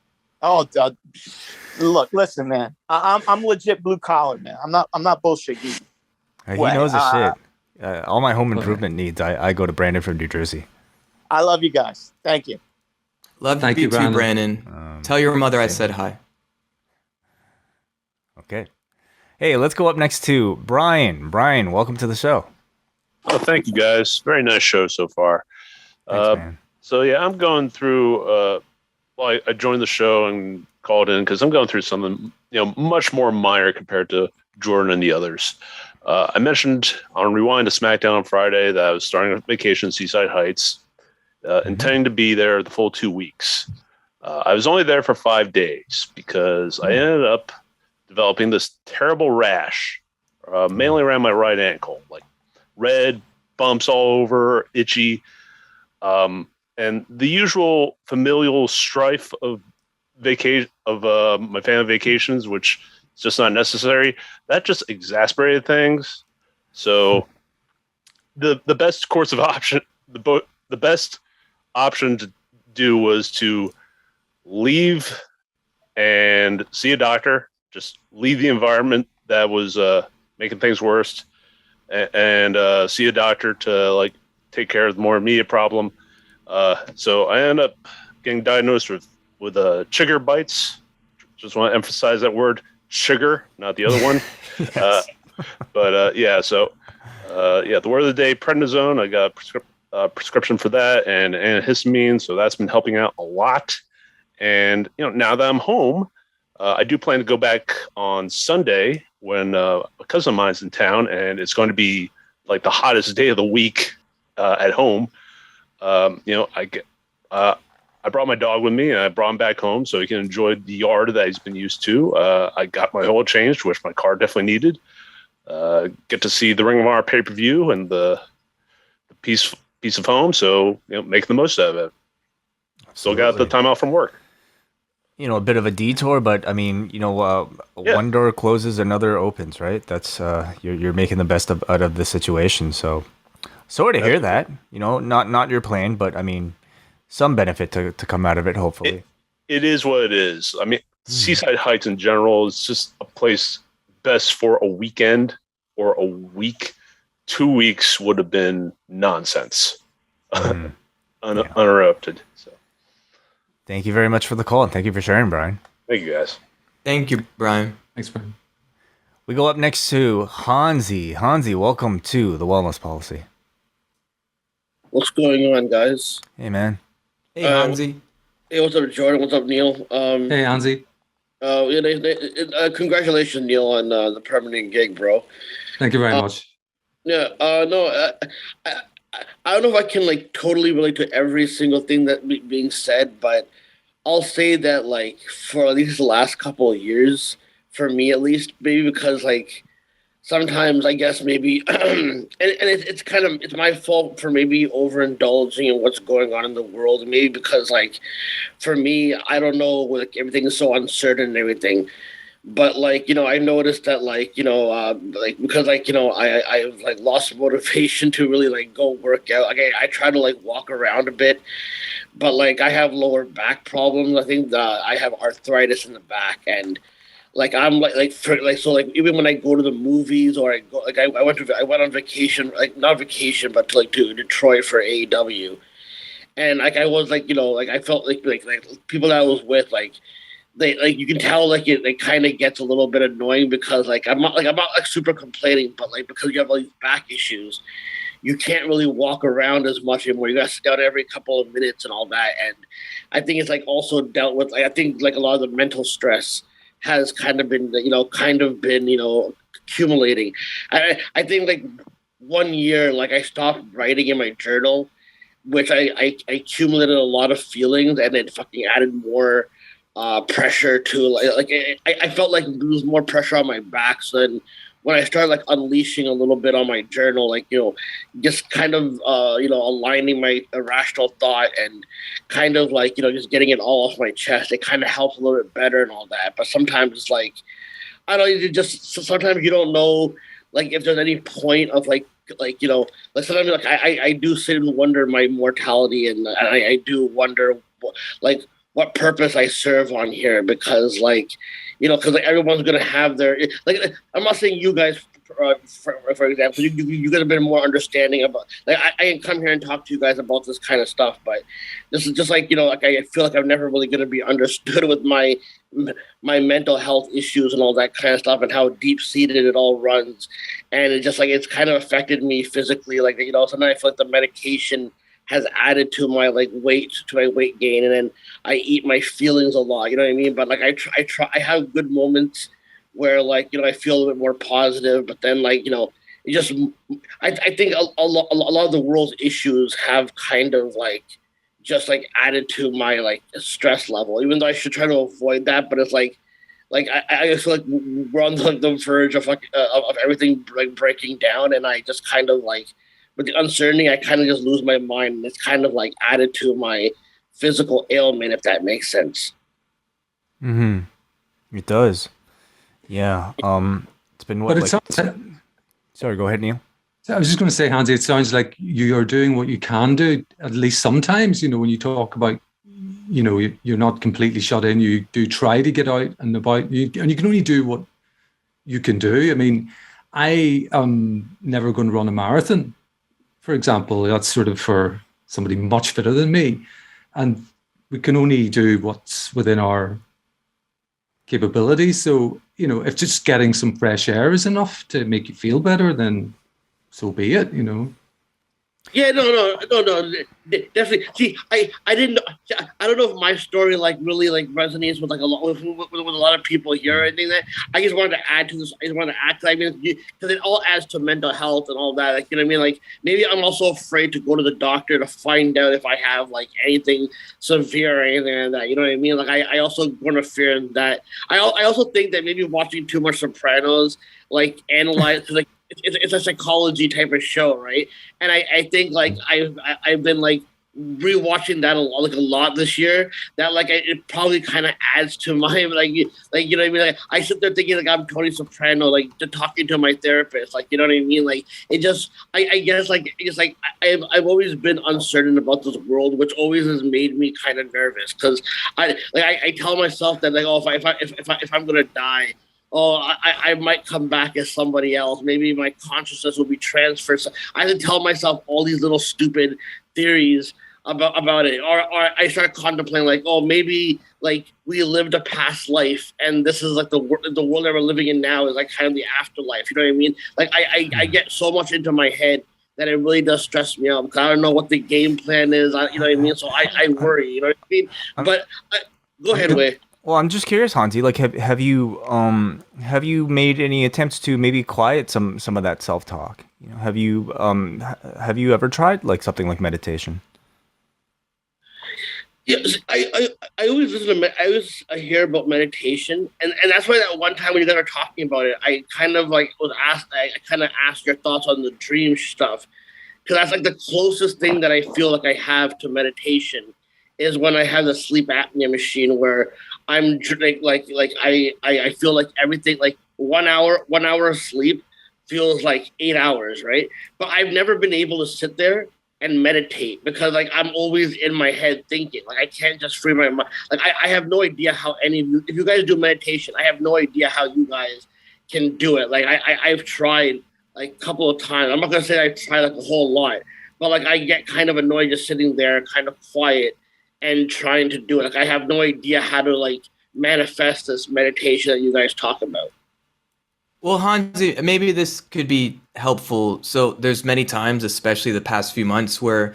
Oh, look, listen, man. I'm legit blue collar, man. I'm not bullshit. He knows his shit. All my home improvement needs, I go to Brandon from New Jersey. I love you guys. Thank you. Love you too, Brandon. Tell your mother I said hi. Okay. Hey, let's go up next to Brian. Brian, welcome to the show. Oh, thank you, guys. Very nice show so far. Thanks, man. So, yeah, I'm going through I joined the show and called in because I'm going through something, much more minor compared to Jordan and the others. I mentioned on Rewind to SmackDown on Friday that I was starting a vacation in Seaside Heights, intending to be there the full 2 weeks. I was only there for 5 days because I ended up developing this terrible rash, mainly around my right ankle, like red bumps all over, itchy, and the usual familial strife of my family vacations, which is just not necessary. That just exasperated things. So the best course of option, the best option to do was to leave and see a doctor. Just leave the environment that was making things worse, and see a doctor to like take care of the more immediate problem. So I ended up getting diagnosed with chigger bites. Just want to emphasize that word, chigger, not the other one. Yes. The word of the day, prednisone. I got a prescription for that and antihistamine, so that's been helping out a lot. And now that I'm home, I do plan to go back on Sunday when a cousin of mine's in town, and it's going to be like the hottest day of the week at home. I brought my dog with me, and I brought him back home so he can enjoy the yard that he's been used to. I got my oil changed, which my car definitely needed. Get to see the Ring of Honor pay-per-view and the piece of home, so make the most of it. Still got the time out from work. A bit of a detour, but I mean, one door closes, another opens, right? That's you're making the best out of the situation. So sorry to hear that. Not your plan, but I mean, some benefit to come out of it, hopefully. It is what it is. I mean, Seaside Heights in general is just a place best for a weekend or a week. 2 weeks would have been nonsense, uninterrupted. So, thank you very much for the call, and thank you for sharing, Brian. Thank you, guys. Thank you, Brian. Thanks, Brian. We go up next to Hansi. Hansi, welcome to the Wellness Policy. What's going on, guys? Hey, man. Hey, Hansi. Hey, what's up, Jordan? What's up, Neil? Hey, Hansi. Congratulations, Neil, on the permanent gig, bro. Thank you very much. Yeah, I don't know if I can like totally relate to every single thing that being said, but I'll say that like for at least the last couple of years, for me at least, maybe because like sometimes I guess maybe and it's my fault for maybe overindulging in what's going on in the world, maybe because like for me, I don't know, like everything is so uncertain and everything. But like, I noticed that like, because like, I've like lost motivation to really like go work out. Like I try to like walk around a bit, but like I have lower back problems. I think I have arthritis in the back, and like I'm so even when I go to the movies or I go like I went on vacation, like not vacation, but to Detroit for AEW, and like I was like I felt like people that I was with they like you can tell like it kind of gets a little bit annoying because like I'm not super complaining, but like because you have all these back issues, you can't really walk around as much anymore. You got to sit down every couple of minutes and all that. And I think it's like also dealt with. Like I think like a lot of the mental stress has kind of been accumulating. I think like 1 year like I stopped writing in my journal, which I accumulated a lot of feelings and it fucking added more pressure to I felt like there was more pressure on my back. So then when I started like unleashing a little bit on my journal, just kind of aligning my irrational thought and kind of just getting it all off my chest, it kind of helps a little bit better and all that. But sometimes it's like I don't know, sometimes you don't know like if there's any point of sometimes like I do sit and wonder my mortality, and I do wonder what purpose I serve on here, because because everyone's gonna have their I'm not saying you guys for example you guys have been more understanding about I can come here and talk to you guys about this kind of stuff, but this is just I feel like I'm never really gonna be understood with my mental health issues and all that kind of stuff and how deep seated it all runs, and it just it's kind of affected me physically. Sometimes I feel like the medication has added to my weight gain, and then I eat my feelings a lot. You know what I mean? But I have good moments where I feel a little bit more positive. But then it just I think a lot of the world's issues have kind of added to my stress level. Even though I should try to avoid that, but it's I feel like we're on the verge of everything breaking down, and I just kind of with the uncertainty, I kind of just lose my mind, and it's kind of added to my physical ailment, if that makes sense. It does. Yeah. It's been what? Sorry, go ahead, Neil. I was just going to say, Hansi, it sounds like you're doing what you can do, at least sometimes. When you talk about you're not completely shut in. You do try to get out and about, and you can only do what you can do. I mean, I am never going to run a marathon, for example. That's sort of for somebody much fitter than me. And we can only do what's within our capabilities. So, if just getting some fresh air is enough to make you feel better, then so be it, Yeah, no, definitely. See, I didn't know. I don't know if my story really resonates with a lot with a lot of people here or anything. That I just wanted to add to this. I just wanted to add because it all adds to mental health and all that. You know what I mean? Like maybe I'm also afraid to go to the doctor to find out if I have anything severe or anything like that. You know what I mean? Like I also going to fear that. I also think that maybe watching too much Sopranos analyze because it's a psychology type of show, right? And I think I've been rewatching that a lot this year. That it probably kind of adds to my you know what I mean? I sit there thinking I'm Tony Soprano, talking to my therapist, you know what I mean? It just I guess I've always been uncertain about this world, which always has made me kind of nervous because I tell myself that if I'm gonna die. I might come back as somebody else. Maybe my consciousness will be transferred. So I have to tell myself all these little stupid theories about it. Or I start contemplating maybe we lived a past life and this is the world that we're living in now is kind of the afterlife. You know what I mean? I get so much into my head that it really does stress me out because I don't know what the game plan is. You know what I mean? So I worry, you know what I mean? But go ahead, Wai. Well, I'm just curious, Hansi. Have you made any attempts to maybe quiet some of that self-talk? Have you ever tried something like meditation? Yes, I always listen to I always hear about meditation, and that's why that one time when you guys were talking about it, I kind of was asked. I kind of asked your thoughts on the dream stuff because that's the closest thing that I feel I have to meditation is when I have the sleep apnea machine where I'm I feel everything 1 hour of sleep feels 8 hours, right? But I've never been able to sit there and meditate because I'm always in my head thinking. I can't just free my mind. I have no idea how any of you, if you guys do meditation, I have no idea how you guys can do it. I've tried a couple of times. I'm not gonna say I've tried a whole lot, but I get kind of annoyed just sitting there, kind of quiet and trying to do it. I have no idea how to manifest this meditation that you guys talk about. Well, Hansi, maybe this could be helpful. So there's many times, especially the past few months, where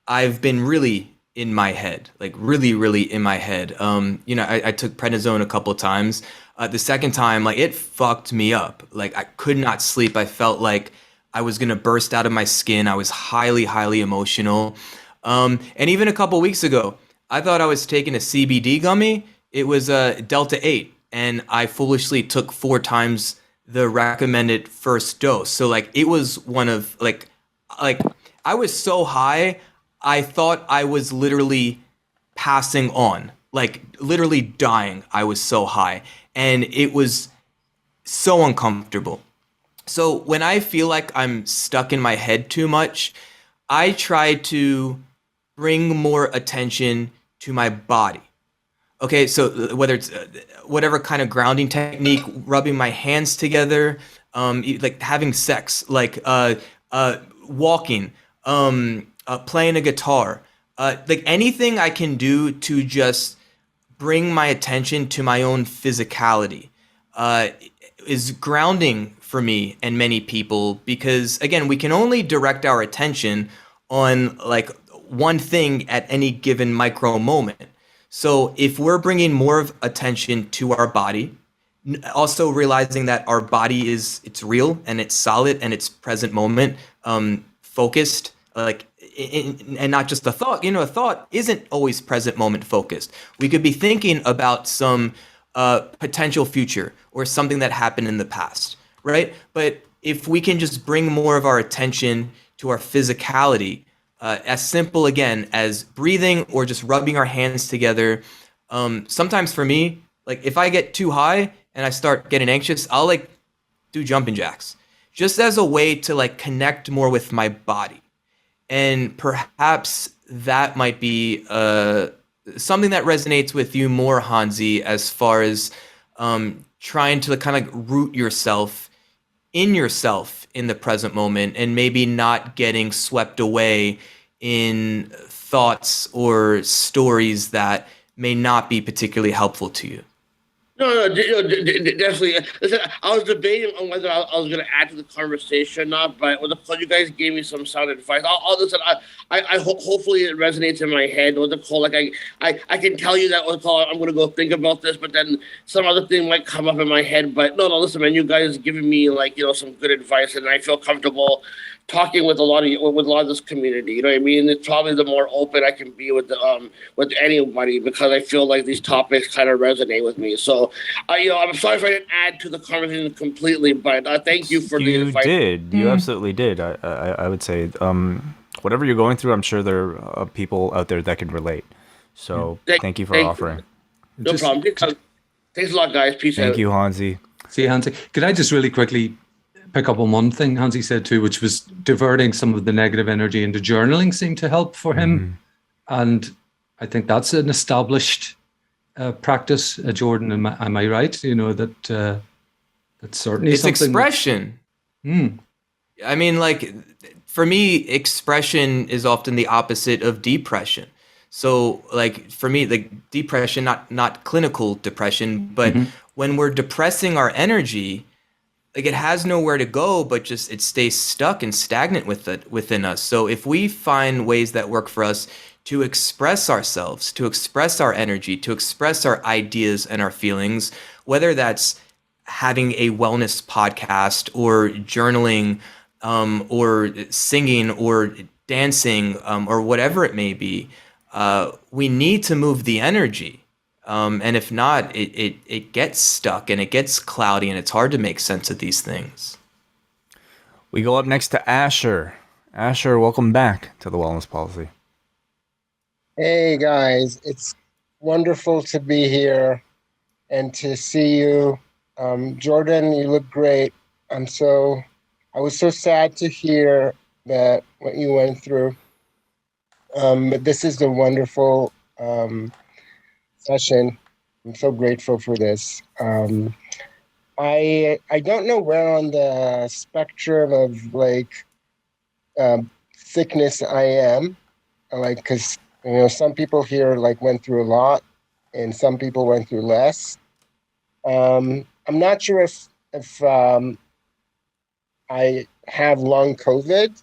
I've been really in my head, really, really in my head. I took prednisone a couple of times. The second time, it fucked me up. I could not sleep. I felt like I was gonna burst out of my skin. I was highly, highly emotional. And even a couple weeks ago, I thought I was taking a CBD gummy. It was a Delta 8, and I foolishly took 4 times the recommended first dose. So it was one of I was so high, I thought I was literally passing on, literally dying. I was so high, and it was so uncomfortable. So when I feel like I'm stuck in my head too much, I try to bring more attention to my body. Okay, so whether it's whatever kind of grounding technique, rubbing my hands together, having sex, walking, playing a guitar, anything I can do to just bring my attention to my own physicality is grounding for me and many people because, again, we can only direct our attention on one thing at any given micro moment. So if we're bringing more of attention to our body, also realizing that our body it's real and it's solid and it's present moment focused, and not just a thought. A thought isn't always present moment focused. We could be thinking about some potential future or something that happened in the past, right? But if we can just bring more of our attention to our physicality, as simple again as breathing or just rubbing our hands together. Sometimes for me, if I get too high and I start getting anxious, I'll do jumping jacks just as a way to connect more with my body. And perhaps that might be something that resonates with you more, Hansi, as far as trying to kind of like root yourself in the present moment, and maybe not getting swept away in thoughts or stories that may not be particularly helpful to you? Definitely. Listen, I was debating on whether I was going to add to the conversation or not, but you guys gave me some sound advice. I'll listen. Hopefully it resonates in my head. What's it called? Like I can tell you that I'm going to go think about this, but then some other thing might come up in my head. But no, listen, man, you guys giving me some good advice, and I feel comfortable talking with a lot of this community. You know what I mean? It's probably the more open I can be with anybody, because I feel like these topics kind of resonate with me. So, I'm sorry if I didn't add to the conversation completely, but thank you for the advice. You absolutely did. I would say, whatever you're going through, I'm sure there are people out there that can relate. So thank you for offering. No problem. Thanks a lot, guys. Peace out. Thank you, Hansi. See, Hansi, could I just really quickly pick up on one thing Hansi said too, which was diverting some of the negative energy into journaling seemed to help for him. And I think that's an established practice. Jordan, am I right? That's certainly it's something. Expression. I mean, like, for me, expression is often the opposite of depression. So, like, for me, like, depression, not clinical depression, but when we're depressing our energy, like, it has nowhere to go, but just it stays stuck and stagnant within us. So if we find ways that work for us to express ourselves, to express our energy, to express our ideas and our feelings, whether that's having a wellness podcast or journaling, or singing or dancing, or whatever it may be, we need to move the energy. And if not, it gets stuck and it gets cloudy, and it's hard to make sense of these things. We go up next to Asher. Asher, welcome back to the Wellness Policy. Hey guys, it's wonderful to be here and to see you. Jordan, you look great. I was so sad to hear that what you went through. But this is a wonderful session. I'm so grateful for this. I don't know where on the spectrum of sickness I am, because some people here went through a lot, and some people went through less. I'm not sure if I have long COVID,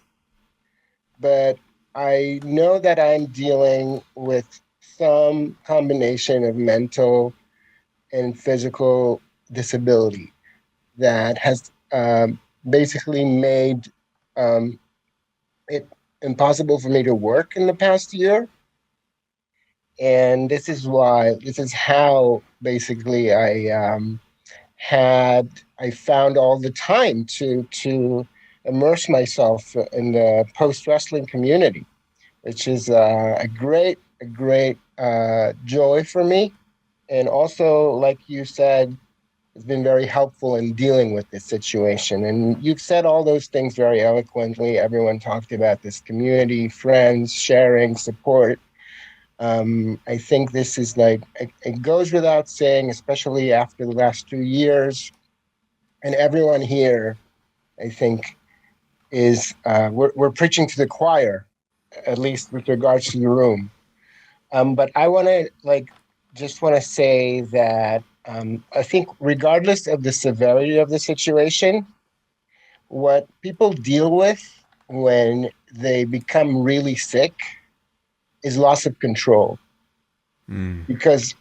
but I know that I'm dealing with some combination of mental and physical disability that has basically made it impossible for me to work in the past year. And this is how basically I found all the time to immerse myself in the post-wrestling community, which is a great joy for me. And also, like you said, it's been very helpful in dealing with this situation. And you've said all those things very eloquently. Everyone talked about this community, friends, sharing, support. I think this is it goes without saying, especially after the last 2 years. And everyone here, I think, is we're preaching to the choir, at least with regards to the room. But I want to say that I think regardless of the severity of the situation, what people deal with when they become really sick is loss of control. Because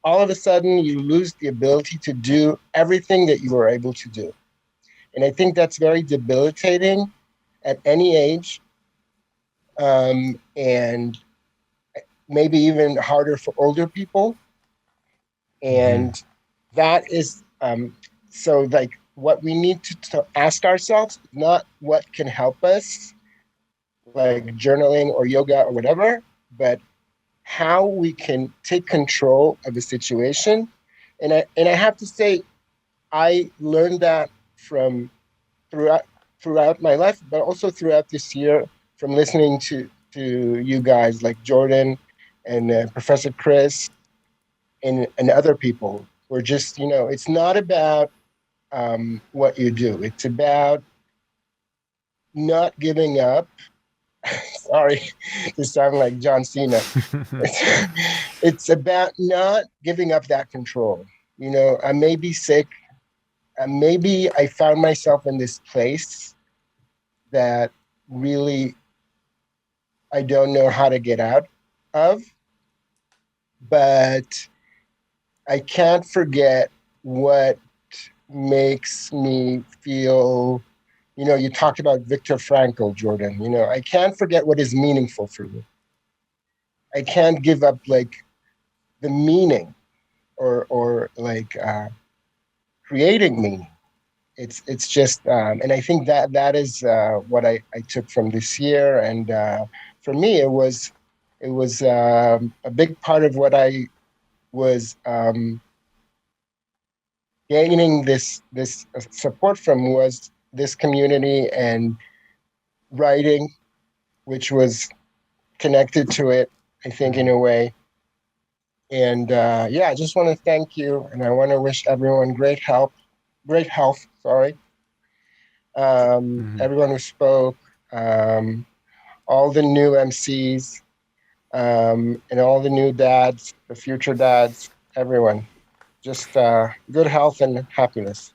all of a sudden you lose the ability to do everything that you were able to do. And I think that's very debilitating at any age, and maybe even harder for older people. And that is, what we need to ask ourselves, not what can help us, like journaling or yoga or whatever, but how we can take control of the situation. And I have to say, I learned that from throughout my life, but also throughout this year from listening to to you guys like Jordan and Professor Chris and other people who are just, it's not about what you do. It's about not giving up. Sorry to sound like John Cena. It's about not giving up that control. I may be sick. Maybe I found myself in this place that really I don't know how to get out of, but I can't forget what makes me feel, you talked about Viktor Frankl, Jordan, I can't forget what is meaningful for me. I can't give up like the meaning or like creating meaning. It's just, and I think that is what I took from this year. And for me, it was a big part of what I was gaining this support from was this community and writing, which was connected to it, I think, in a way. And I just want to thank you, and I want to wish everyone great health. Sorry, everyone who spoke, all the new MCs, and all the new dads, the future dads, everyone. Just good health and happiness.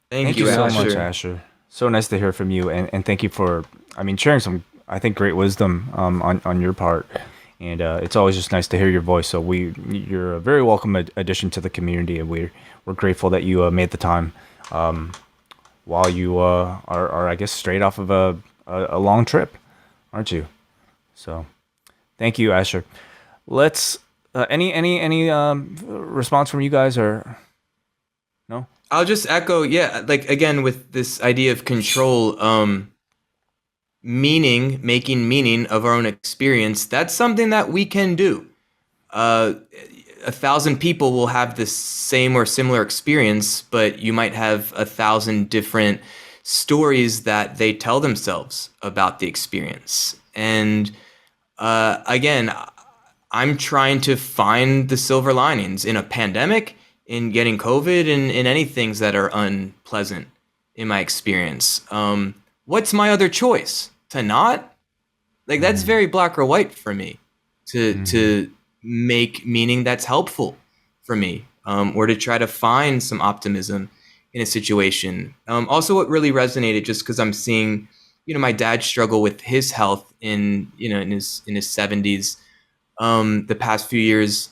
Thank you so Asher. much, Asher. So nice to hear from you, and thank you for, sharing some, I think, great wisdom on your part. And it's always just nice to hear your voice. So you're a very welcome addition to the community, and we're grateful that you made the time while you are, I guess, straight off of a long trip, aren't you? So thank you, Asher. Let's any response from you guys, or no? I'll just echo, like again with this idea of control, making meaning of our own experience. That's something that we can do. 1,000 people will have the same or similar experience, but you might have 1,000 different stories that they tell themselves about the experience. And again, I'm trying to find the silver linings in a pandemic, in getting COVID, and in any things that are unpleasant in my experience. What's my other choice? To not? Like, that's very black or white for me. To make meaning that's helpful for me, or to try to find some optimism in a situation. Also, what really resonated, just because I'm seeing, my dad struggle with his health in his 70s, the past few years.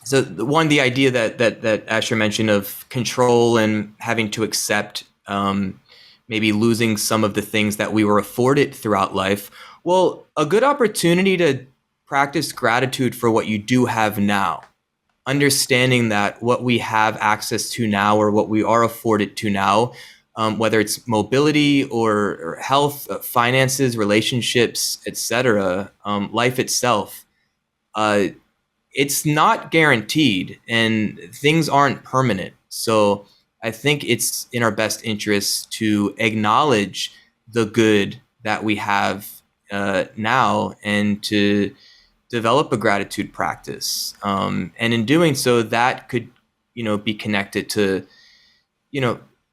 So the idea that Asher mentioned of control and having to accept maybe losing some of the things that we were afforded throughout life. Well, a good opportunity to practice gratitude for what you do have now. Understanding that what we have access to now, or what we are afforded to now, whether it's mobility or health, finances, relationships, etc., life itself, it's not guaranteed, and things aren't permanent. So I think it's in our best interest to acknowledge the good that we have now, and to develop a gratitude practice. And in doing so, that could, be connected to,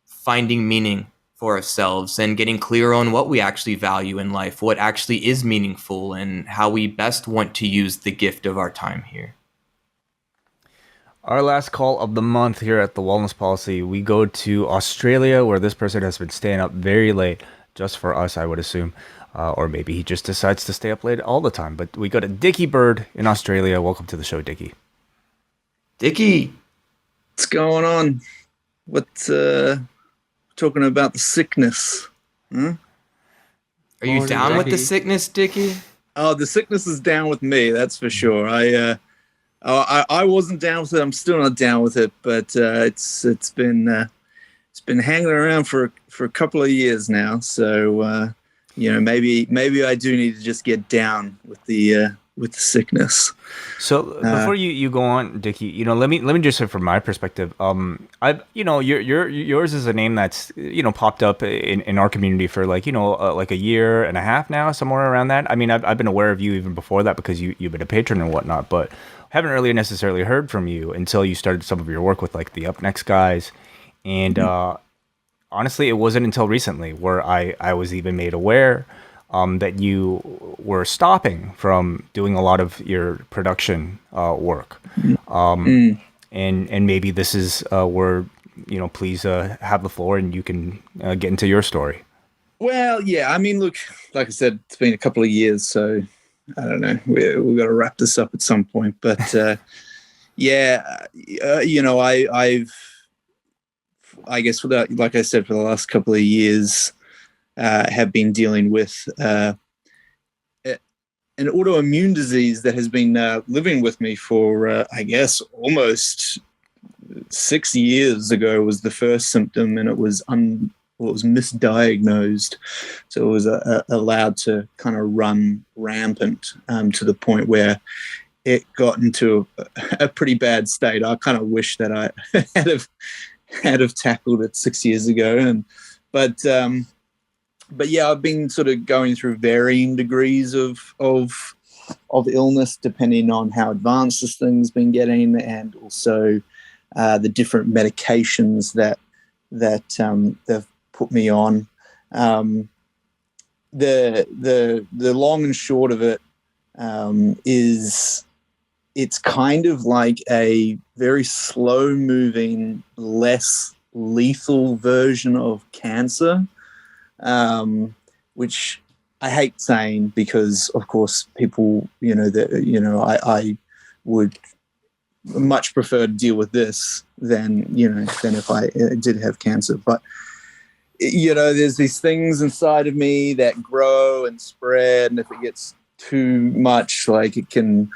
finding meaning for ourselves and getting clear on what we actually value in life, what actually is meaningful, and how we best want to use the gift of our time here. Our last call of the month here at the Wellness Policy, we go to Australia, where this person has been staying up very late just for us, I would assume. Or maybe he just decides to stay up late all the time. But we go to Dickie Bird in Australia. Welcome to the show, Dickie. Dickie. What's going on? What's talking about the sickness? Are you down with the sickness, Dickie? Oh, the sickness is down with me, that's for sure. I wasn't down with it. I'm still not down with it, but it's been hanging around for a couple of years now. So maybe I do need to just get down with the with the sickness. So before you go on, Dickie, let me just say from my perspective, yours is a name that's popped up in our community for like a year and a half now, somewhere around that. I mean, I've been aware of you even before that because you've been a patron and whatnot, but haven't really necessarily heard from you until you started some of your work with like the Up Next guys, and honestly, it wasn't until recently where I was even made aware that you were stopping from doing a lot of your production work. And maybe this is where, please have the floor and you can get into your story. Well, yeah, I mean, look, like I said, it's been a couple of years, so I don't know. We've got to wrap this up at some point. But I guess like I said, for the last couple of years, have been dealing with an autoimmune disease that has been living with me for, I guess, almost 6 years ago was the first symptom, and it was misdiagnosed. So it was allowed to kind of run rampant to the point where it got into a pretty bad state. I kind of wish that I had have tackled it 6 years ago. But yeah, I've been sort of going through varying degrees of illness depending on how advanced this thing's been getting, and also the different medications that they've put me on. The long and short of it is it's kind of like a very slow moving, less lethal version of cancer. Which I hate saying because, of course, people, I would much prefer to deal with this than if I did have cancer. But, there's these things inside of me that grow and spread. And if it gets too much, like it can,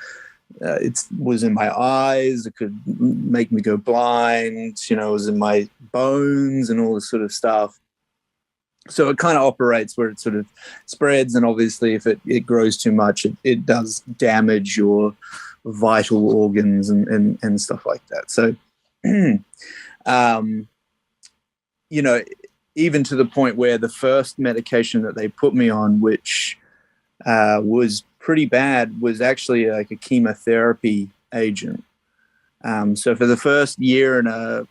it was in my eyes, it could make me go blind, it was in my bones and all this sort of stuff. So it kind of operates where it sort of spreads, and obviously if it grows too much, it does damage your vital organs and stuff like that. So, even to the point where the first medication that they put me on, which was pretty bad, was actually like a chemotherapy agent. So for the first year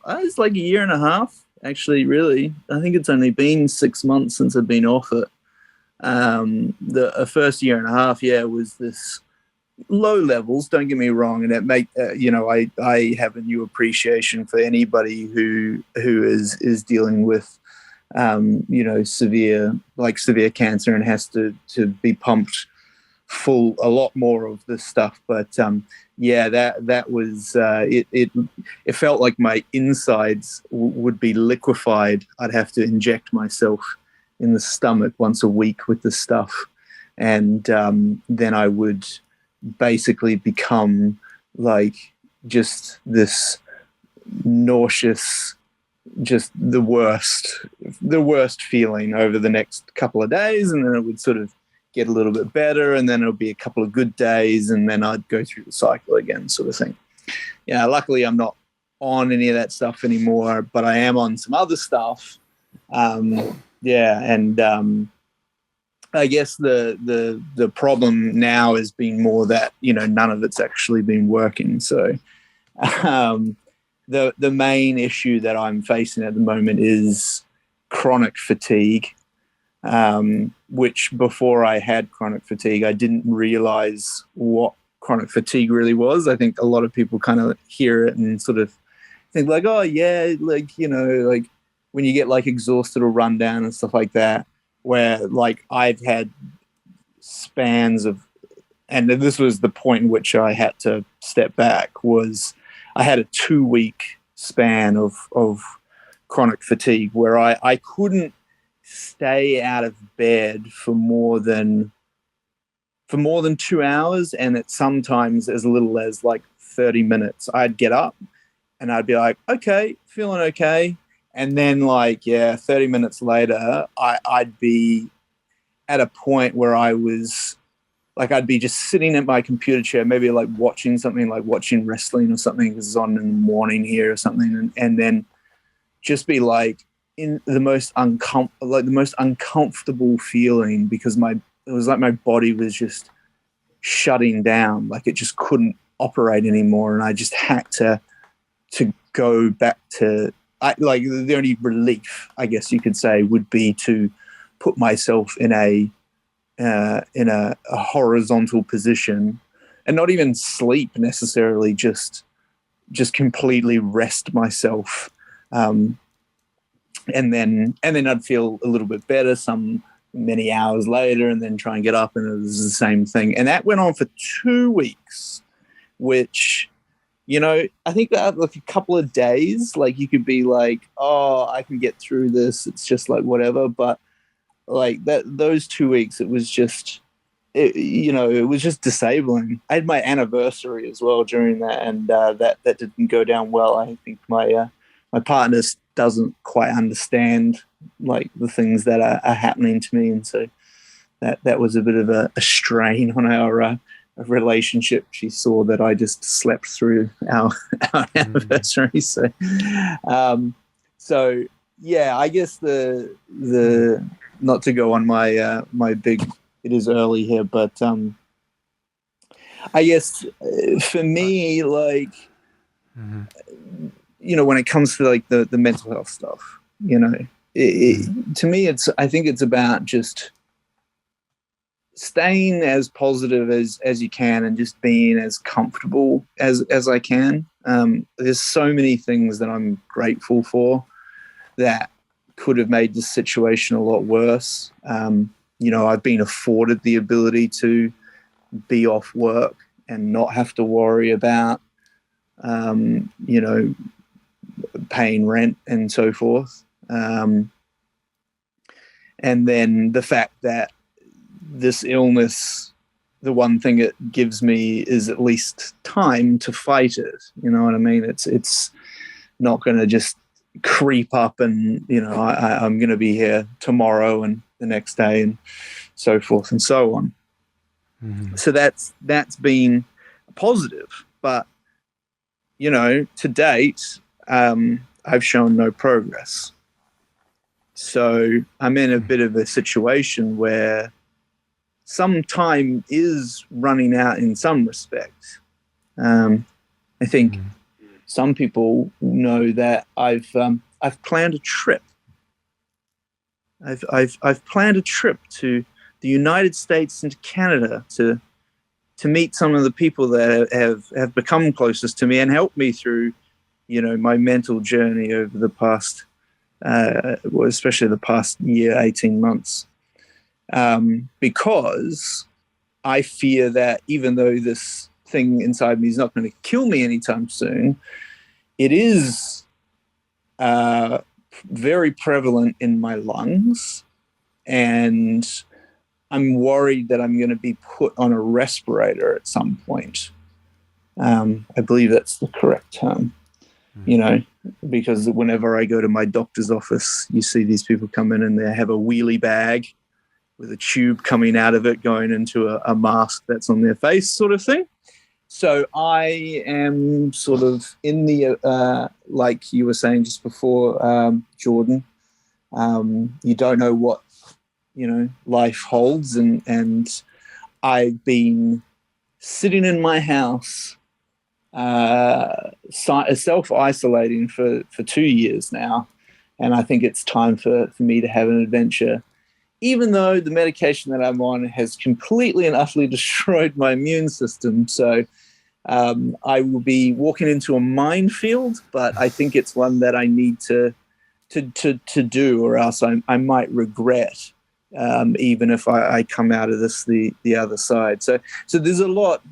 it's like a year and a half, actually, really. I think it's only been 6 months since I've been off it. The first year and a half, was this low levels, don't get me wrong, and it I have a new appreciation for anybody who is dealing with severe cancer and has to be pumped full a lot more of this stuff. But that was it felt like my insides would be liquefied. I'd have to inject myself in the stomach once a week with this stuff, and then I would basically become like just this nauseous, just the worst feeling over the next couple of days, and then it would sort of get a little bit better, and then it'll be a couple of good days, and then I'd go through the cycle again, sort of thing. Yeah, luckily I'm not on any of that stuff anymore, but I am on some other stuff. I guess the problem now has been more that none of it's actually been working. So the main issue that I'm facing at the moment is chronic fatigue. Which before I had chronic fatigue, I didn't realize what chronic fatigue really was. I think a lot of people kind of hear it and sort of think like, oh yeah, like when you get like exhausted or run down and stuff like that, where like I've had spans of, and this was the point in which I had to step back, was I had a 2-week span of chronic fatigue where I couldn't stay out of bed for more than 2 hours, and it's sometimes as little as like 30 minutes. I'd get up and I'd be like, okay, feeling okay, and then 30 minutes later I'd be at a point where I was like I'd be just sitting at my computer chair, maybe like watching something, like watching wrestling or something because it's on in the morning here or something, and then just be like in the most uncomfortable feeling because it was like my body was just shutting down, like it just couldn't operate anymore, and I just had to go back to like the only relief, I guess you could say, would be to put myself in a horizontal position and not even sleep necessarily, just completely rest myself, and then I'd feel a little bit better many hours later, and then try and get up, and it was the same thing, and that went on for 2 weeks, which, you know, I think that like a couple of days, like you could be like, oh, I can get through this, it's just like whatever, but like those 2 weeks, it was just, it was just disabling. I had my anniversary as well during that, and that didn't go down well. I think my partner doesn't quite understand like the things that are happening to me, and so that was a bit of a strain on our relationship. She saw that I just slept through our anniversary, so yeah, I guess the not to go on my my big, it is early here, but I guess for me, like, you know, when it comes to like the mental health stuff, you know, to me, I think it's about just staying as positive as you can and just being as comfortable as I can. There's so many things that I'm grateful for that could have made this situation a lot worse. You know, I've been afforded the ability to be off work and not have to worry about, you know, paying rent and so forth. And then the fact that this illness, the one thing it gives me is at least time to fight it. You know what I mean? It's not going to just creep up and, you know, I'm going to be here tomorrow and the next day and so forth and so on. So that's been positive, but, you know, to date, I've shown no progress. So I'm in a bit of a situation where some time is running out in some respects. I think some people know that I've planned a trip. I've planned a trip to the United States and Canada to meet some of the people that have become closest to me and helped me through, you know, my mental journey over the past, well, especially the past year, 18 months. Because I fear that even though this thing inside me is not going to kill me anytime soon, it is very prevalent in my lungs, and I'm worried that I'm going to be put on a respirator at some point. I believe that's the correct term, you know, because whenever I go to my doctor's office, you see these people come in and they have a wheelie bag with a tube coming out of it going into a mask that's on their face, sort of thing. So I am sort of in the, like you were saying just before, Jordan, you don't know what, you know, life holds. And I've been sitting in my house, self-isolating for 2 years now. And I think it's time for me to have an adventure, even though the medication that I'm on has completely and utterly destroyed my immune system. So I will be walking into a minefield, but I think it's one that I need to do, or else I might regret, even if I come out of this the other side. So there's a lot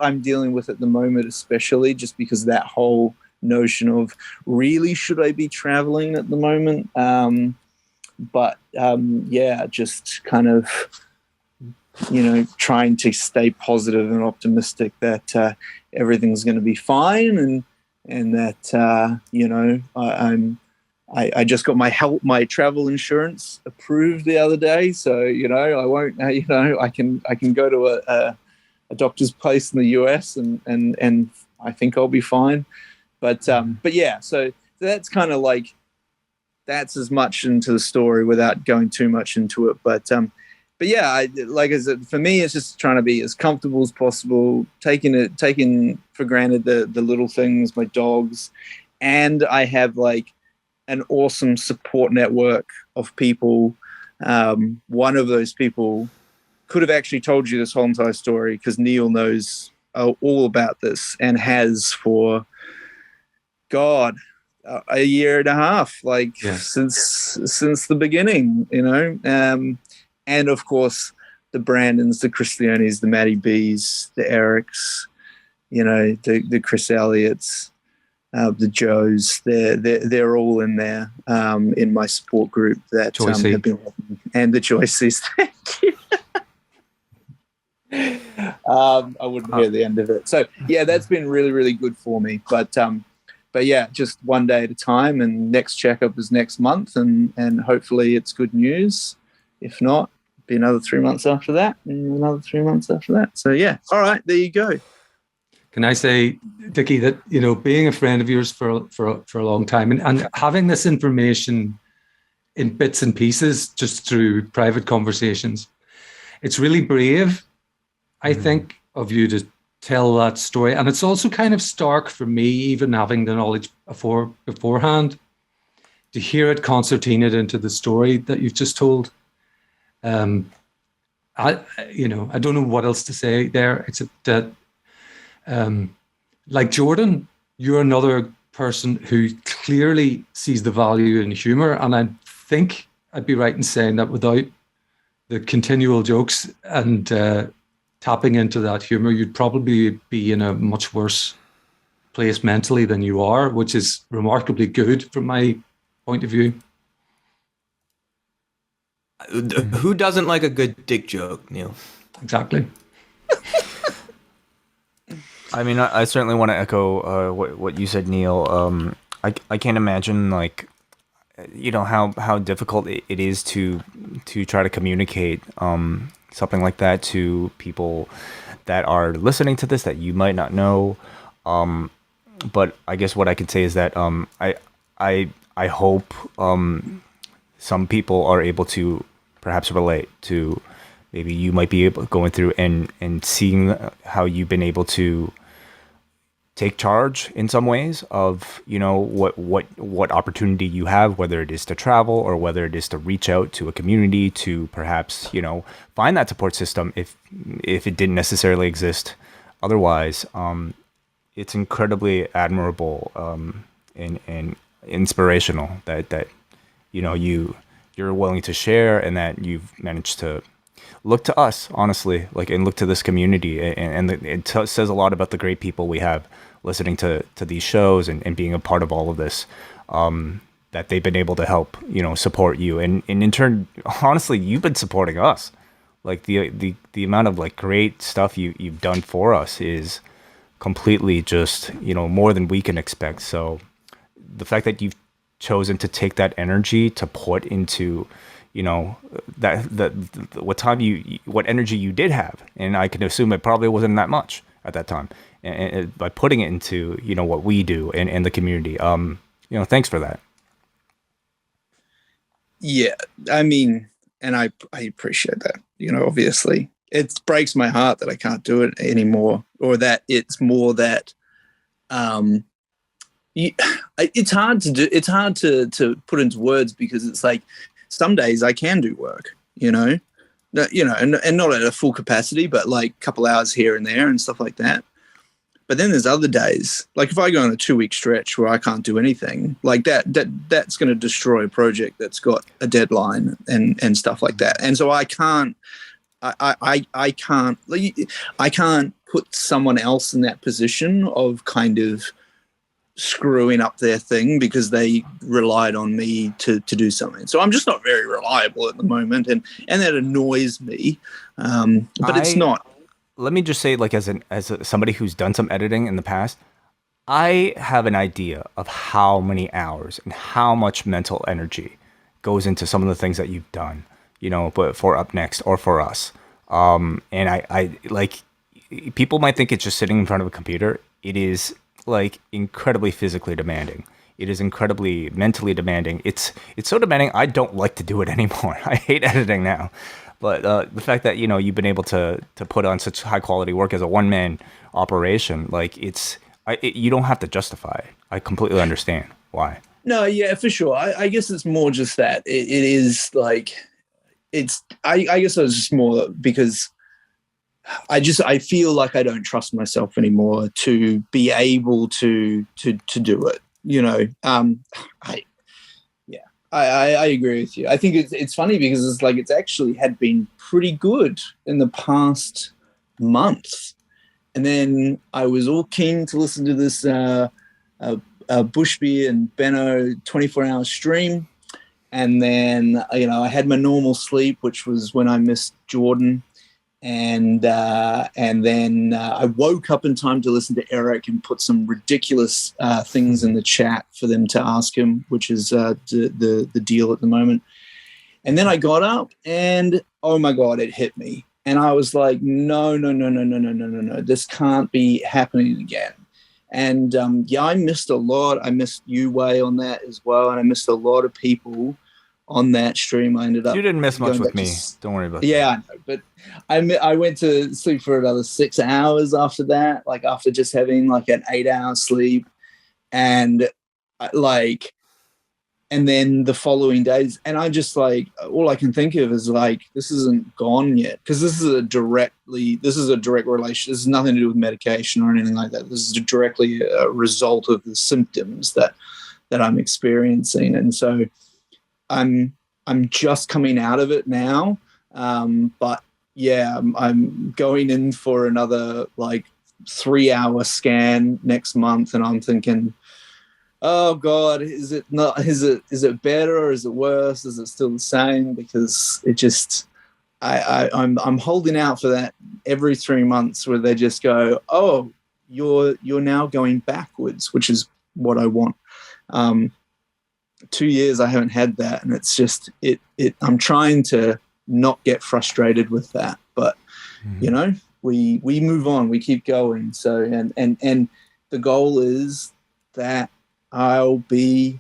I'm dealing with at the moment, especially just because that whole notion of really should I be traveling at the moment. But yeah, just kind of, you know, trying to stay positive and optimistic that everything's going to be fine, and that you know, I'm I just got my travel insurance approved the other day, so I won't. I can go to a doctor's place in the US, and I think I'll be fine. But yeah, so that's kind of like, that's as much into the story without going too much into it. But yeah, like I said, for me, it's just trying to be as comfortable as possible, taking for granted the little things, my dogs, and I have like an awesome support network of people. One of those people could have actually told you this whole entire story, because Neal knows all about this and has for a year and a half, since the beginning, and of course the Brandons, the Chris Leones, the Matty B's, the Erics, the Chris Elliots, the Joes, they're all in there, in my support group that have been, and the Choices. Thank you. I wouldn't hear the end of it. So yeah, that's been really, really good for me. But yeah, just one day at a time, and next checkup is next month, and hopefully it's good news. If not, be another 3 months after that, and another 3 months after that. So yeah, all right, there you go. Can I say, Dickie, that being a friend of yours for a long time, and having this information in bits and pieces just through private conversations, it's really brave, I think, of you to tell that story. And it's also kind of stark for me, even having the knowledge beforehand, to hear it concertinaed into the story that you've just told. I don't know what else to say there, except that, like Jordan, you're another person who clearly sees the value in humor. And I think I'd be right in saying that without the continual jokes and tapping into that humor, you'd probably be in a much worse place mentally than you are, which is remarkably good from my point of view. Who doesn't like a good dick joke, Neal? Exactly. I mean, I certainly want to echo what you said, Neal. I can't imagine, like, how difficult it is to try to communicate something like that to people that are listening to this that you might not know. But I guess what I can say is that I hope some people are able to perhaps relate to, maybe you might be going through and seeing how you've been able to take charge in some ways of what opportunity you have, whether it is to travel or whether it is to reach out to a community to perhaps find that support system if it didn't necessarily exist otherwise. It's incredibly admirable and inspirational that you're willing to share, and that you've managed to look to us, honestly, and look to this community, and it says a lot about the great people we have listening to these shows and being a part of all of this, that they've been able to help support you, and in turn, honestly, you've been supporting us. Like the amount of great stuff you've done for us is completely just more than we can expect. So the fact that you've chosen to take that energy to put into what energy you did have, and I can assume it probably wasn't that much at that time, and by putting it into what we do and the community, thanks for that. Yeah, I mean, and I appreciate that. Obviously it breaks my heart that I can't do it anymore, or that it's more that it's hard to do. It's hard to put into words, because it's like some days I can do work, and not at a full capacity, but like a couple hours here and there and stuff like that. But then there's other days, like if I go on a 2-week stretch where I can't do anything, like that's going to destroy a project that's got a deadline and stuff like that. And so I can't put someone else in that position of kind of screwing up their thing because they relied on me to do something. So I'm just not very reliable at the moment, and that annoys me. But it's not. Let me just say, as somebody who's done some editing in the past, I have an idea of how many hours and how much mental energy goes into some of the things that you've done, but for Up Next or for us. And I like people might think it's just sitting in front of a computer. It is like incredibly physically demanding. It is incredibly mentally demanding. It's so demanding. I don't like to do it anymore. I hate editing now. But the fact that you've been able to put on such high quality work as a one man operation, like you don't have to justify. I completely understand why. No, yeah, for sure. I guess it's more just that it is like it's. I guess it was just more because I feel like I don't trust myself anymore to be able to do it. I agree with you. I think it's funny because it's like it's actually had been pretty good in the past month, and then I was all keen to listen to this Bushby and Benno 24-hour stream, and then I had my normal sleep, which was when I missed Jordan. And then I woke up in time to listen to Eric and put some ridiculous things in the chat for them to ask him, which is the deal at the moment. And then I got up and, oh my God, it hit me. And I was like, no, this can't be happening again. And I missed a lot. I missed you, Wai, on that as well. And I missed a lot of people on that stream. I ended up. You didn't miss much with me. Don't worry about that. Yeah, I know. But I went to sleep for another 6 hours after that, like after just having like an 8-hour sleep. And and then the following days. And I just like, all I can think of is like, this isn't gone yet. Because this is a direct relation. This has nothing to do with medication or anything like that. This is directly a result of the symptoms that I'm experiencing. And so I'm just coming out of it now, but yeah, I'm going in for another like 3-hour scan next month, and I'm thinking, oh God, is it better or is it worse? Is it still the same? Because it just I'm holding out for that every 3 months where they just go, oh, you're now going backwards, which is what I want. 2 years I haven't had that, and it's just I'm trying to not get frustrated with that, but we move on, we keep going. So and the goal is that I'll be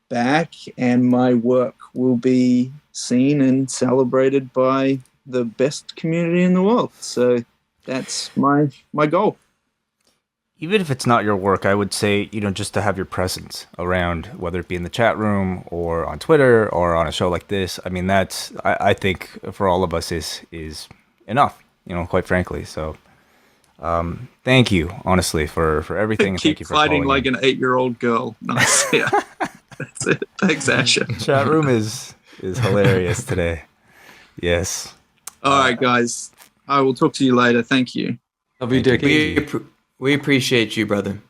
back and my work will be seen and celebrated by the best community in the world. So that's my goal. Even if it's not your work, I would say, just to have your presence around, whether it be in the chat room or on Twitter or on a show like this. I mean, that's, I think for all of us is enough, quite frankly. So thank you, honestly, for everything. Keep thank you for fighting like in. an 8-year-old girl. Nice. Yeah. That's it. Thanks, Asher. Chat room is hilarious today. Yes. All right, guys. I will talk to you later. Thank you. Love you, Dickie. We appreciate you, brother.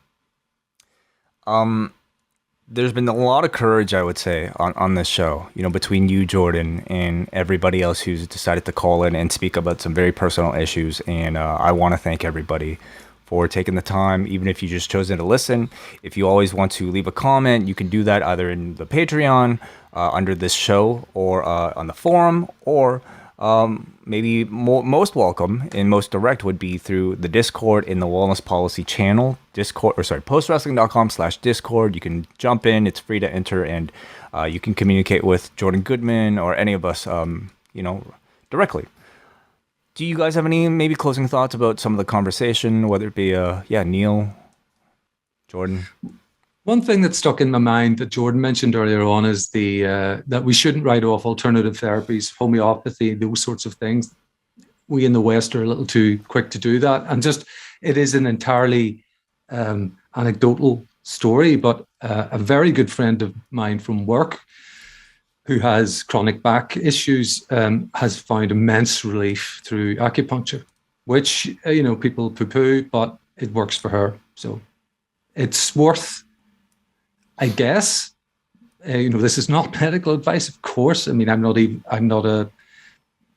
There's been a lot of courage, I would say, on this show, between you, Jordan, and everybody else who's decided to call in and speak about some very personal issues. And I want to thank everybody for taking the time, even if you just chosen to listen. If you always want to leave a comment, you can do that either in the Patreon, under this show, or on the forum, or maybe most welcome and most direct would be through the Discord in the Wellness Policy channel, postwrestling.com/Discord. You can jump in, it's free to enter, and you can communicate with Jordan Goodman or any of us, directly. Do you guys have any maybe closing thoughts about some of the conversation, whether it be, Neal, Jordan? One thing that stuck in my mind that Jordan mentioned earlier on is that we shouldn't write off alternative therapies, homeopathy, those sorts of things. We in the West are a little too quick to do that. And just, it is an entirely anecdotal story, but a very good friend of mine from work who has chronic back issues has found immense relief through acupuncture, which, people poo-poo, but it works for her. So it's worth, I guess, this is not medical advice, of course. I mean, I'm not a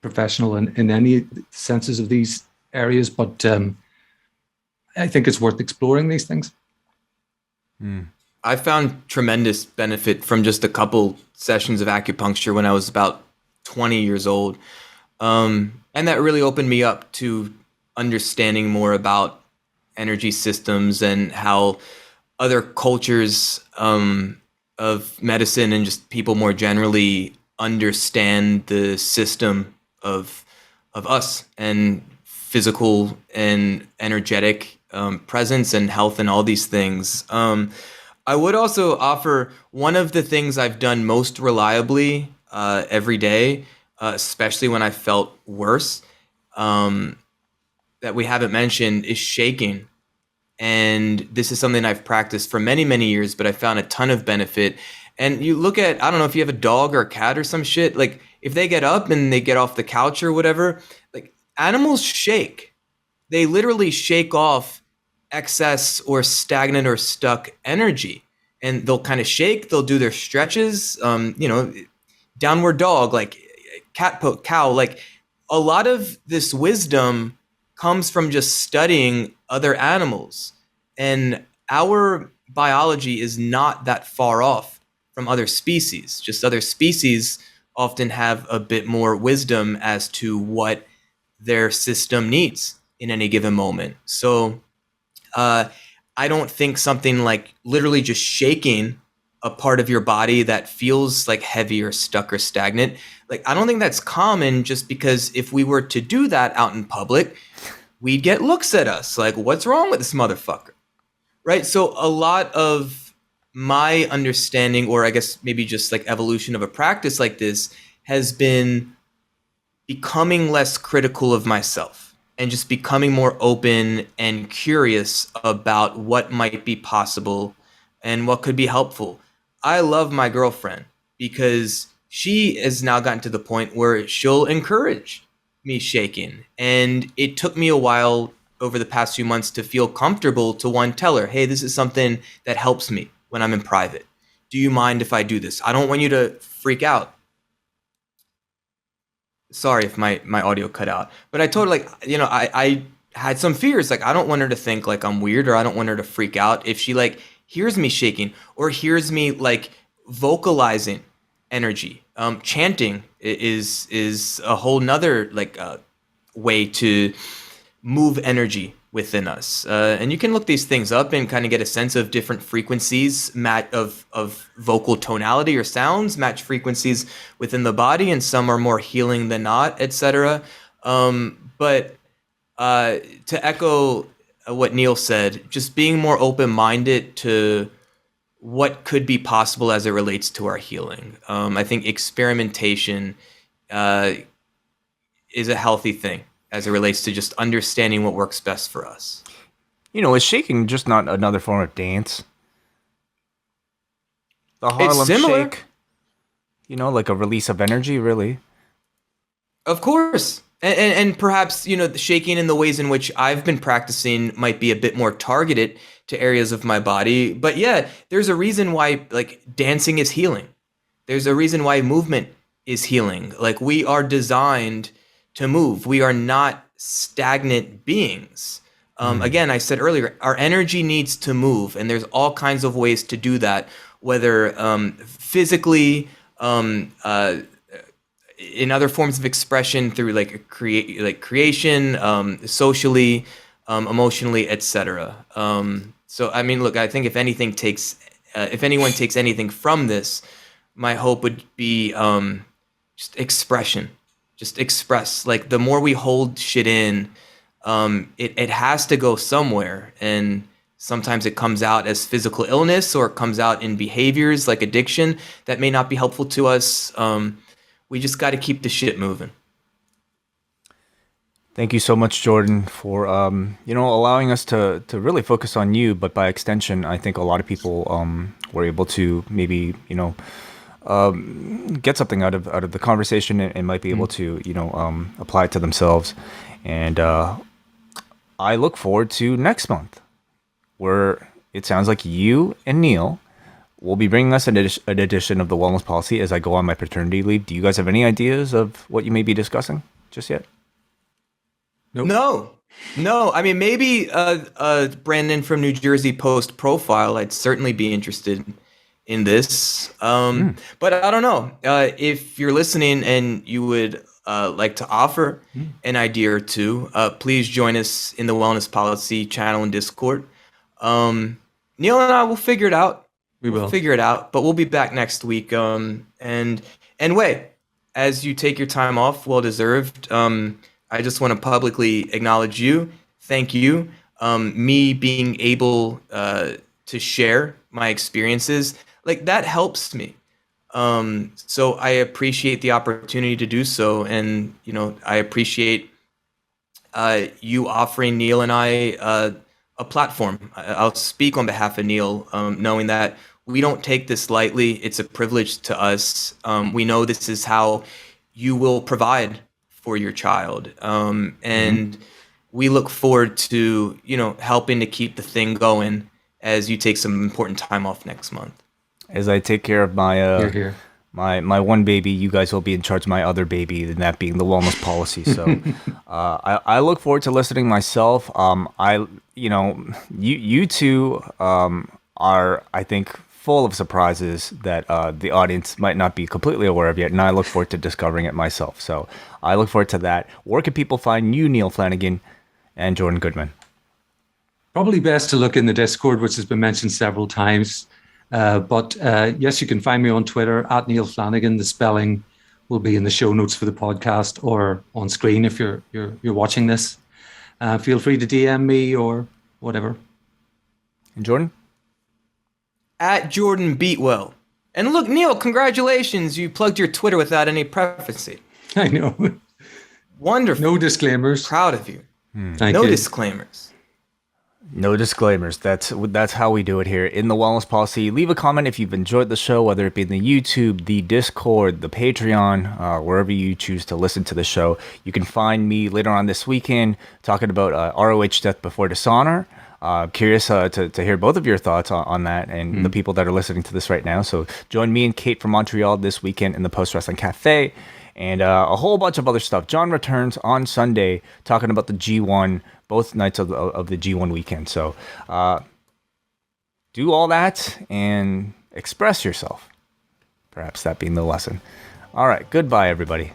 professional in any senses of these areas, but I think it's worth exploring these things. I found tremendous benefit from just a couple sessions of acupuncture when I was about 20 years old. And that really opened me up to understanding more about energy systems and how other cultures of medicine and just people more generally understand the system of us and physical and energetic presence and health and all these things. I would also offer one of the things I've done most reliably every day, especially when I felt worse, that we haven't mentioned, is shaking. And this is something I've practiced for many, many years, but I found a ton of benefit. And you look at, I don't know if you have a dog or a cat or some shit, like if they get up and they get off the couch or whatever, like animals shake. They literally shake off excess or stagnant or stuck energy. And they'll kind of shake, they'll do their stretches, downward dog, like cat poke, cow, like a lot of this wisdom comes from just studying other animals. And our biology is not that far off from other species. Just other species often have a bit more wisdom as to what their system needs in any given moment. So I don't think something like literally just shaking a part of your body that feels like heavy or stuck or stagnant, like I don't think that's common, just because if we were to do that out in public, we'd get looks at us like, what's wrong with this motherfucker? Right? So a lot of my understanding, or I guess maybe just like evolution of a practice like this, has been becoming less critical of myself and just becoming more open and curious about what might be possible and what could be helpful. I love my girlfriend because she has now gotten to the point where she'll encourage me shaking. And it took me a while over the past few months to feel comfortable to, one, tell her, hey, this is something that helps me when I'm in private. Do you mind if I do this? I don't want you to freak out. Sorry if my audio cut out. But I told her, like, I had some fears. Like, I don't want her to think like I'm weird, or I don't want her to freak out if she like hears me shaking or hears me like vocalizing energy. Chanting is a whole nother like way to move energy within us. And you can look these things up and kind of get a sense of different frequencies of vocal tonality or sounds, match frequencies within the body, and some are more healing than not, etc. But to echo what Neal said, just being more open-minded to what could be possible as it relates to our healing. I think experimentation is a healthy thing as it relates to just understanding what works best for us. Is shaking just not another form of dance? The Harlem It's similar. Shake, like a release of energy, really. Of course. And perhaps, the shaking in the ways in which I've been practicing might be a bit more targeted to areas of my body. But yeah, there's a reason why like dancing is healing. There's a reason why movement is healing. Like, we are designed to move. We are not stagnant beings. Again, I said earlier, our energy needs to move, and there's all kinds of ways to do that, whether physically, in other forms of expression through creation, socially, emotionally, etc. So I mean, look, I think if anyone takes anything from this, my hope would be just expression. Just express. Like, the more we hold shit in, it has to go somewhere. And sometimes it comes out as physical illness, or it comes out in behaviors like addiction that may not be helpful to us. We just got to keep the shit moving. Thank you so much, Jordan, for allowing us to really focus on you. But by extension, I think a lot of people were able to maybe get something out of the conversation, and might be able to apply it to themselves. And I look forward to next month, where it sounds like you and Neal will be bringing us an edition of the Wellness Policy as I go on my paternity leave. Do you guys have any ideas of what you may be discussing just yet? Nope. No. No, I mean, maybe Brandon from New Jersey Post profile. I'd certainly be interested in this. But I don't know. If you're listening and you would like to offer an idea or two, please join us in the Wellness Policy channel and Discord. Neil and I will figure it out. We'll figure it out, but we'll be back next week. And Wei, as you take your time off, well deserved. I just want to publicly acknowledge you. Thank you. Me being able to share my experiences, like that helps me. So I appreciate the opportunity to do so, and I appreciate you offering Neil and I a platform. I'll speak on behalf of Neil, knowing that we don't take this lightly. It's a privilege to us. We know this is how you will provide for your child, and we look forward to helping to keep the thing going as you take some important time off next month. As I take care of my my one baby, you guys will be in charge of my other baby, and that being the wellness policy. So I look forward to listening myself. You two are, I think, full of surprises that the audience might not be completely aware of yet, and I look forward to discovering it myself. So I look forward to that. Where can people find you, Neal Flanagan and Jordan Goodman? Probably best to look in the Discord, which has been mentioned several times. But yes, you can find me on Twitter at Neal Flanagan. The spelling will be in the show notes for the podcast or on screen if you're watching this. Feel free to DM me or whatever. And Jordan? At Jordan Beatwell. And look, Neil, congratulations. You plugged your Twitter without any preface. I know. Wonderful. No disclaimers. Proud of you. Thank no you. disclaimers. No disclaimers. That's how we do it here in the Wellness Policy. Leave a comment if you've enjoyed the show, whether it be in the YouTube, the Discord, the Patreon, wherever you choose to listen to the show. You can find me later on this weekend talking about ROH Death Before Dishonor. Curious to hear both of your thoughts on that and the people that are listening to this right now. So join me and Kate from Montreal this weekend in the Post Wrestling Cafe and a whole bunch of other stuff. John returns on Sunday talking about the G1, both nights of the G1 weekend. So do all that and express yourself. Perhaps that being the lesson. All right. Goodbye, everybody.